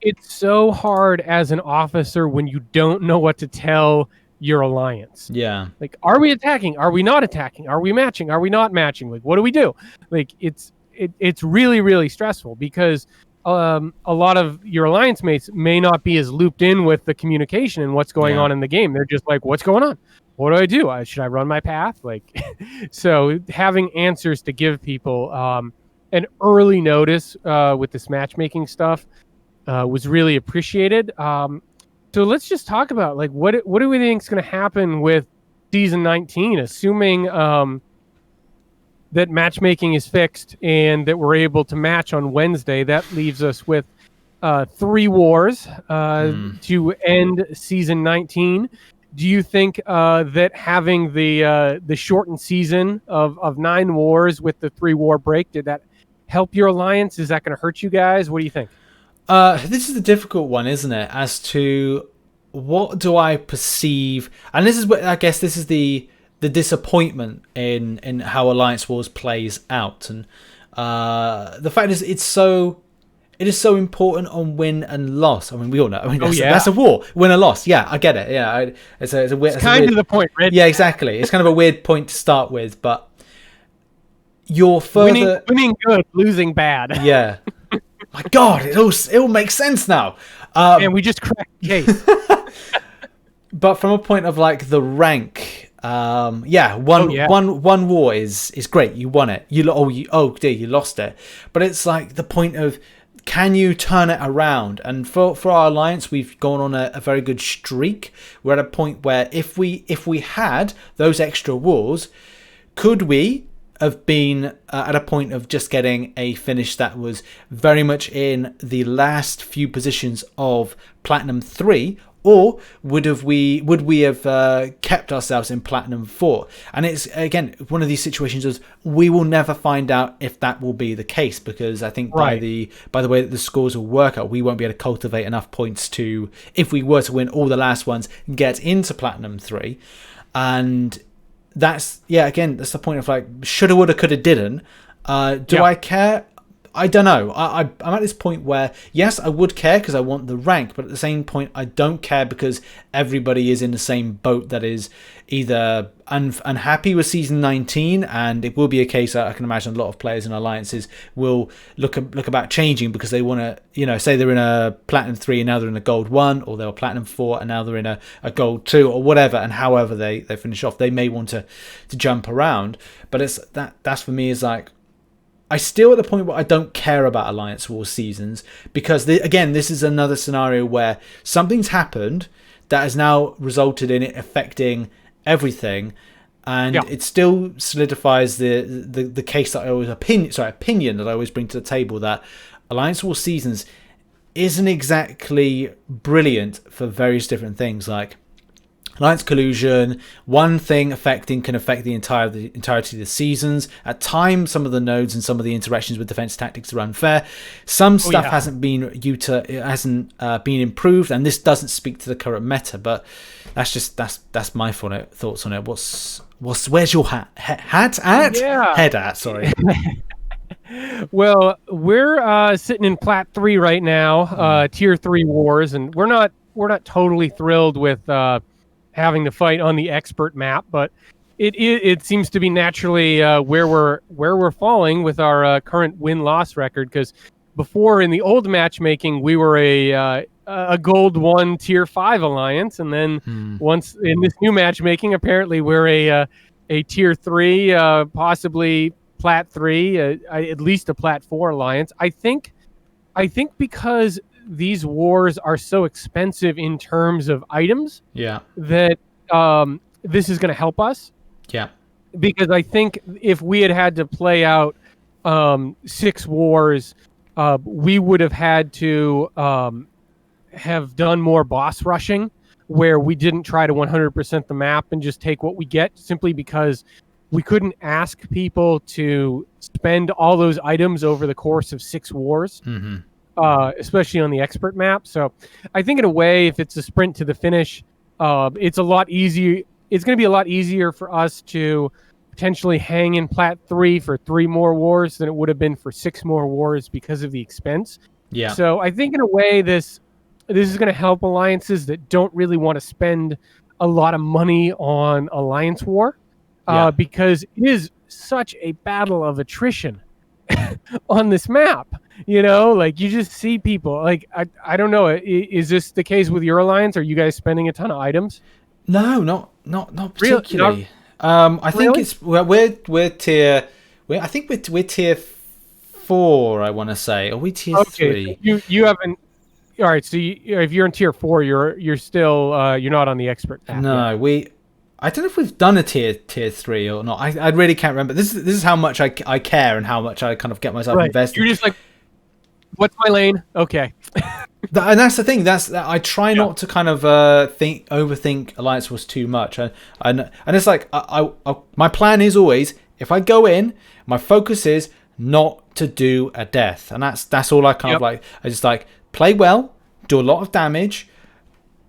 it's so hard as an officer when you don't know what to tell your alliance. Yeah. Like, are we attacking? Are we not attacking? Are we matching? Are we not matching? Like, what do we do? Like, it's really, really stressful because a lot of your alliance mates may not be as looped in with the communication and what's going on in the game. They're just like, what's going on? What do I do? Should I run my path? Like, so having answers to give people an early notice with this matchmaking stuff was really appreciated. So let's just talk about like what do we think is going to happen with season 19, assuming that matchmaking is fixed and that we're able to match on Wednesday. That leaves us with 3 wars to end season 19. Do you think that having the shortened season of 9 wars with the 3 war break, did that help your alliance? Is that going to hurt you guys? What do you think? This is a difficult one, isn't it? As to what do I perceive, and this is what I guess this is the disappointment in how Alliance Wars plays out, and the fact is it is so important on win and loss. I mean, we all know. I mean, that's a war, win or loss. Yeah, I get it. Yeah, it's kind of the point, right? Yeah, exactly. It's kind of a weird point to start with, but you're further winning good, losing bad. Yeah. My God, it all makes sense now. And we just cracked the case. But from a point of like the rank, one war is great. You won it. You lost it. But it's like the point of, can you turn it around? And for our alliance, we've gone on a very good streak. We're at a point where if we had those extra wars, could we have been at a point of just getting a finish that was very much in the last few positions of Platinum 3, or would we have kept ourselves in Platinum 4? And it's, again, one of these situations is we will never find out if that will be the case, because I think by the way that the scores will work out, we won't be able to cultivate enough points to, if we were to win all the last ones, get into Platinum 3. And that's the point of like, shoulda, woulda, coulda, didn't. Do I care? I don't know. I'm at this point where, yes, I would care because I want the rank, but at the same point, I don't care because everybody is in the same boat that is either unhappy with season 19, and it will be a case that I can imagine a lot of players and alliances will look about changing because they want to, say they're in a Platinum 3 and now they're in a Gold 1, or they were Platinum 4 and now they're in a Gold 2, or whatever, and however they finish off, they may want to jump around. But it's that's for me is like, I still at the point where I don't care about Alliance Wars seasons, because this is another scenario where something's happened that has now resulted in it affecting everything, and it still solidifies the case that I always opinion that I always bring to the table, that Alliance Wars seasons isn't exactly brilliant for various different things, like Alliance collusion. One thing can affect the entirety of the seasons. At times, some of the nodes and some of the interactions with defense tactics are unfair. Some stuff hasn't been improved, and this doesn't speak to the current meta. But that's my thoughts on it. Where's your head at? Sorry. Well, we're sitting in Plat 3 right now, Tier 3 wars, and we're not totally thrilled with having to fight on the expert map, but it seems to be naturally where we're falling with our current win-loss record, because before in the old matchmaking we were a Gold 1 Tier 5 alliance, and then once in this new matchmaking apparently we're a Tier 3, possibly Plat 3, at least a Plat 4 alliance. I think because these wars are so expensive in terms of items, that this is going to help us. Yeah. Because I think if we had to play out 6 wars, we would have had to have done more boss rushing, where we didn't try to 100% the map and just take what we get, simply because we couldn't ask people to spend all those items over the course of 6 wars. Mm-hmm. Especially on the expert map. So I think in a way, if it's a sprint to the finish, it's a lot easier. It's going to be a lot easier for us to potentially hang in Plat 3 for 3 more wars than it would have been for 6 more wars because of the expense. Yeah. So I think in a way this is going to help alliances that don't really want to spend a lot of money on alliance war, Yeah. because it is such a battle of attrition on this map. You know, like you just see people. Like I don't know. Is this the case with your alliance? Are you guys spending a ton of items? No, not Really? particularly. I think Really? it's we're tier. I think we're tier 4. I want to say. Are we tier Okay, 3? so you haven't. All right, so if you're in tier 4, you're still you're not on the expert map yet. No, I don't know if we've done a tier 3 or not. I really can't remember. This is how much I care and how much I kind of get myself Right. invested. You're just like, what's my lane? Okay. And that's the thing. That's I try not to kind of overthink Alliance Wars too much. And it's like my plan is always, if I go in, my focus is not to do a death, and that's all I kind of like. I just like play well, do a lot of damage,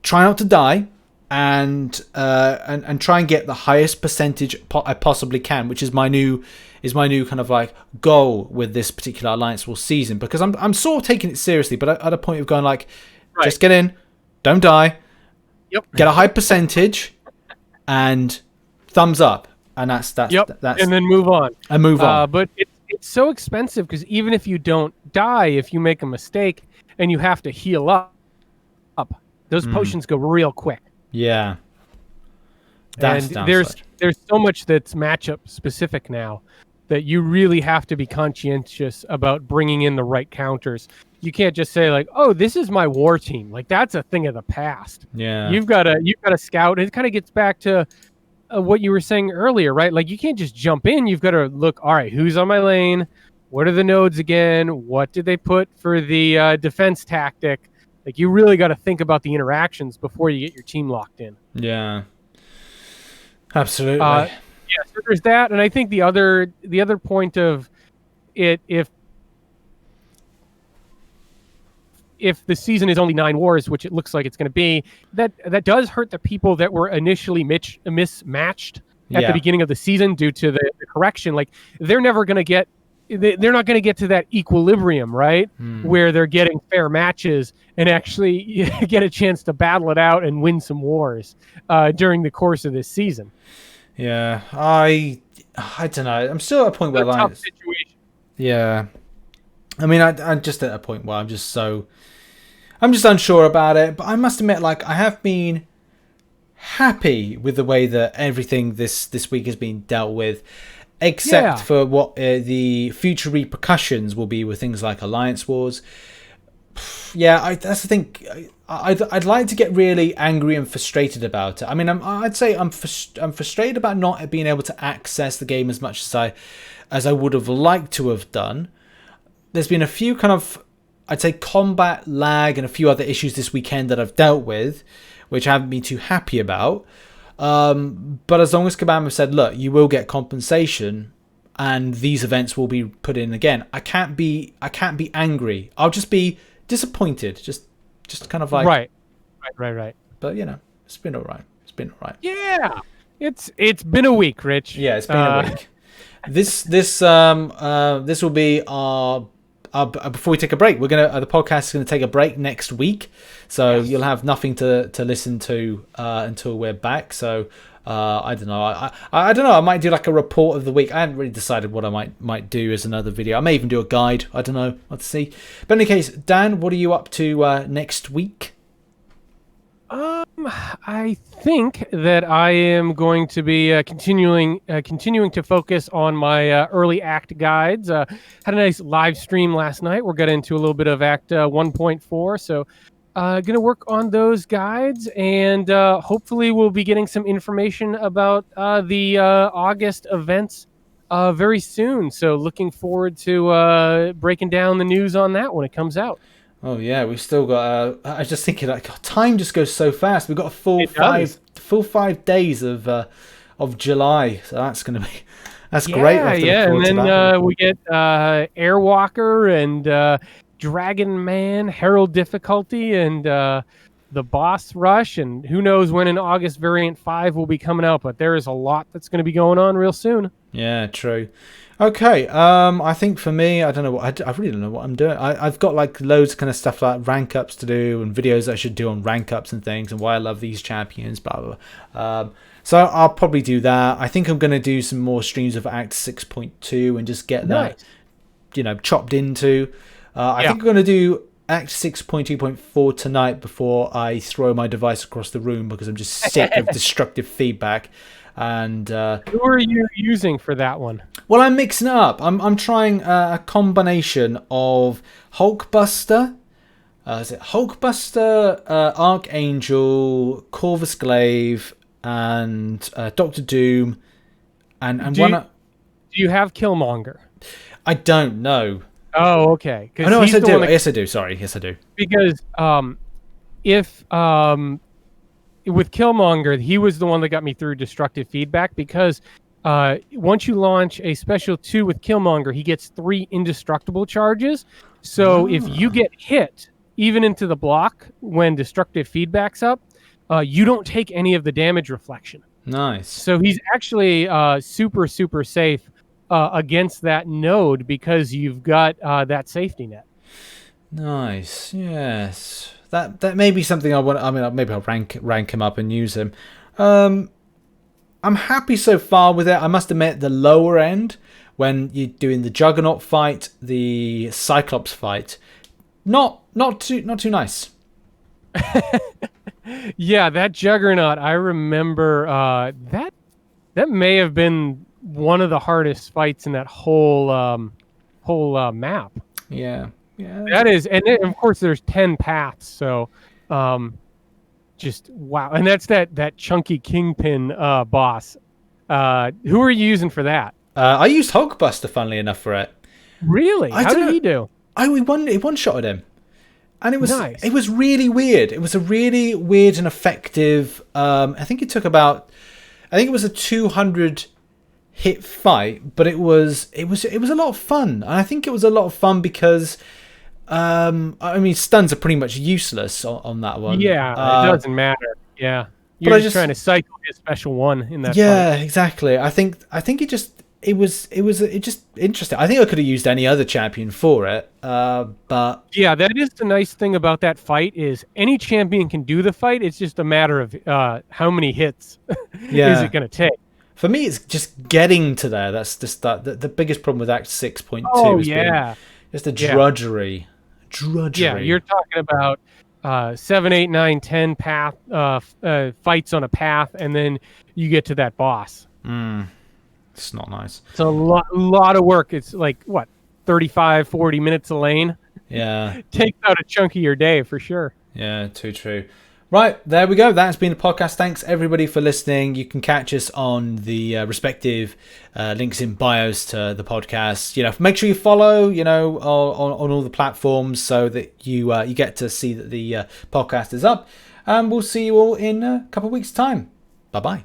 try not to die, and try and get the highest percentage I possibly can, which is my new kind of like goal with this particular Alliance Wars season, because I'm sort of taking it seriously, but at a point of going like, just get in, don't die, get a high percentage, and thumbs up, and that's and then move on. And move on. But it's so expensive, because even if you don't die, if you make a mistake and you have to heal up, those potions go real quick. Yeah. That's and there's so much that's matchup specific now that you really have to be conscientious about bringing in the right counters. You can't just say like, "Oh, this is my war team." Like that's a thing of the past. Yeah. You've got to scout. It kind of gets back to what you were saying earlier, right? Like you can't just jump in. You've got to look, all right, who's on my lane? What are the nodes again? What did they put for the defense tactic? Like you really got to think about the interactions before you get your team locked in. Yeah. Absolutely. Yeah, so there's that, and I think the other point of it, if the season is only 9 wars, which it looks like it's going to be, that does hurt the people that were initially mismatched at the beginning of the season due to the correction. Like they're never going to get. They're not going to get to that equilibrium, right? Where they're getting fair matches and actually get a chance to battle it out and win some wars during the course of this season. Yeah, I don't know. I'm still at a point where like, tough situation. Yeah, I mean, I'm just at a point where I'm just unsure about it. But I must admit, like, I have been happy with the way that everything this week has been dealt with. Except for what the future repercussions will be with things like Alliance Wars. Yeah, that's the thing. I'd like to get really angry and frustrated about it. I mean, I'd say I'm frustrated about not being able to access the game as much as I would have liked to have done. There's been a few kind of, I'd say, combat lag and a few other issues this weekend that I've dealt with, which I haven't been too happy about. But as long as Kabam have said, look, you will get compensation and these events will be put in again, I can't be angry. I'll just be disappointed. Just kind of like right. But it's been all right. Yeah. It's been a week, Rich. Yeah, it's been a week. This will be our before we take a break. The podcast is gonna take a break next week, so you'll have nothing to listen to until we're back. So I don't know. I don't know. I might do like a report of the week. I haven't really decided what I might do as another video. I may even do a guide. I don't know. Let's see. But in any case, Dan, what are you up to next week? I think that I am going to be continuing to focus on my early act guides. Had a nice live stream last night. We're getting into a little bit of Act 1.4, so going to work on those guides, and hopefully we'll be getting some information about the August events very soon. So looking forward to breaking down the news on that when it comes out. Oh yeah, we've still got. I was just thinking, like, God, time just goes so fast. We've got a full 5 days of July, so that's great. And then we get Airwalker and Dragon Man, Herald Difficulty, and the Boss Rush, and who knows when an August Variant 5 will be coming out. But there is a lot that's going to be going on real soon. Yeah, true. Okay, I think for me, I don't know what I really don't know what I'm doing. I've got like loads of kind of stuff like rank ups to do and videos I should do on rank ups and things and why I love these champions, blah blah blah. So I'll probably do that. I think I'm going to do some more streams of Act 6.2 and just get that, chopped into. I think I'm going to do Act 6.2.4 tonight before I throw my device across the room because I'm just sick of destructive feedback. And who are you using for that one? Well, I'm mixing it up. I'm trying a combination of Hulkbuster. Is it Hulkbuster, Archangel, Corvus Glaive, and Doctor Doom, and do you have Killmonger? I don't know. Oh, okay. Oh no, yes I do. Sorry, yes I do. Because if with Killmonger, he was the one that got me through destructive feedback because once you launch a special 2 with Killmonger, he gets 3 indestructible charges. So if you get hit, even into the block when destructive feedback's up, you don't take any of the damage reflection. Nice. So he's actually super, super safe against that node because you've got that safety net. Nice. Yes. That may be something I want. I mean, maybe I'll rank him up and use him. I'm happy so far with it. I must admit, the lower end, when you're doing the Juggernaut fight, the Cyclops fight, not too nice. Yeah, that Juggernaut. I remember that may have been one of the hardest fights in that whole map. Yeah. Yeah, that is, and then, of course there's 10 paths, so just wow. And that's that chunky Kingpin boss. Who are you using for that? I used Hulkbuster, funnily enough, for it. Really? How did he do? We one-shotted him, and it was nice. It was really weird. It was a really weird and effective. I think it was a 200 hit fight, but it was a lot of fun, and I think it was a lot of fun because. I mean, stuns are pretty much useless on that one. Yeah, it doesn't matter. Yeah, you're just trying to cycle his special 1 in that. Yeah, fight. exactly. I think it was just interesting. I think I could have used any other champion for it, but yeah, that is the nice thing about that fight is any champion can do the fight. It's just a matter of how many hits is it going to take. For me, it's just getting to there. That's just the biggest problem with Act 6.2. Oh yeah, just the drudgery. Yeah, you're talking about 7, 8, 9, 10 path fights on a path, and then you get to that boss. It's not nice. It's a lot of work. It's like, what, 35, 40 minutes a lane? Yeah. Takes out a chunk of your day for sure. Yeah, too true. Right, there we go. That's been the podcast. Thanks, everybody, for listening. You can catch us on the respective links in bios to the podcast. Make sure you follow, on all the platforms so that you get to see that the podcast is up. And we'll see you all in a couple of weeks' time. Bye-bye.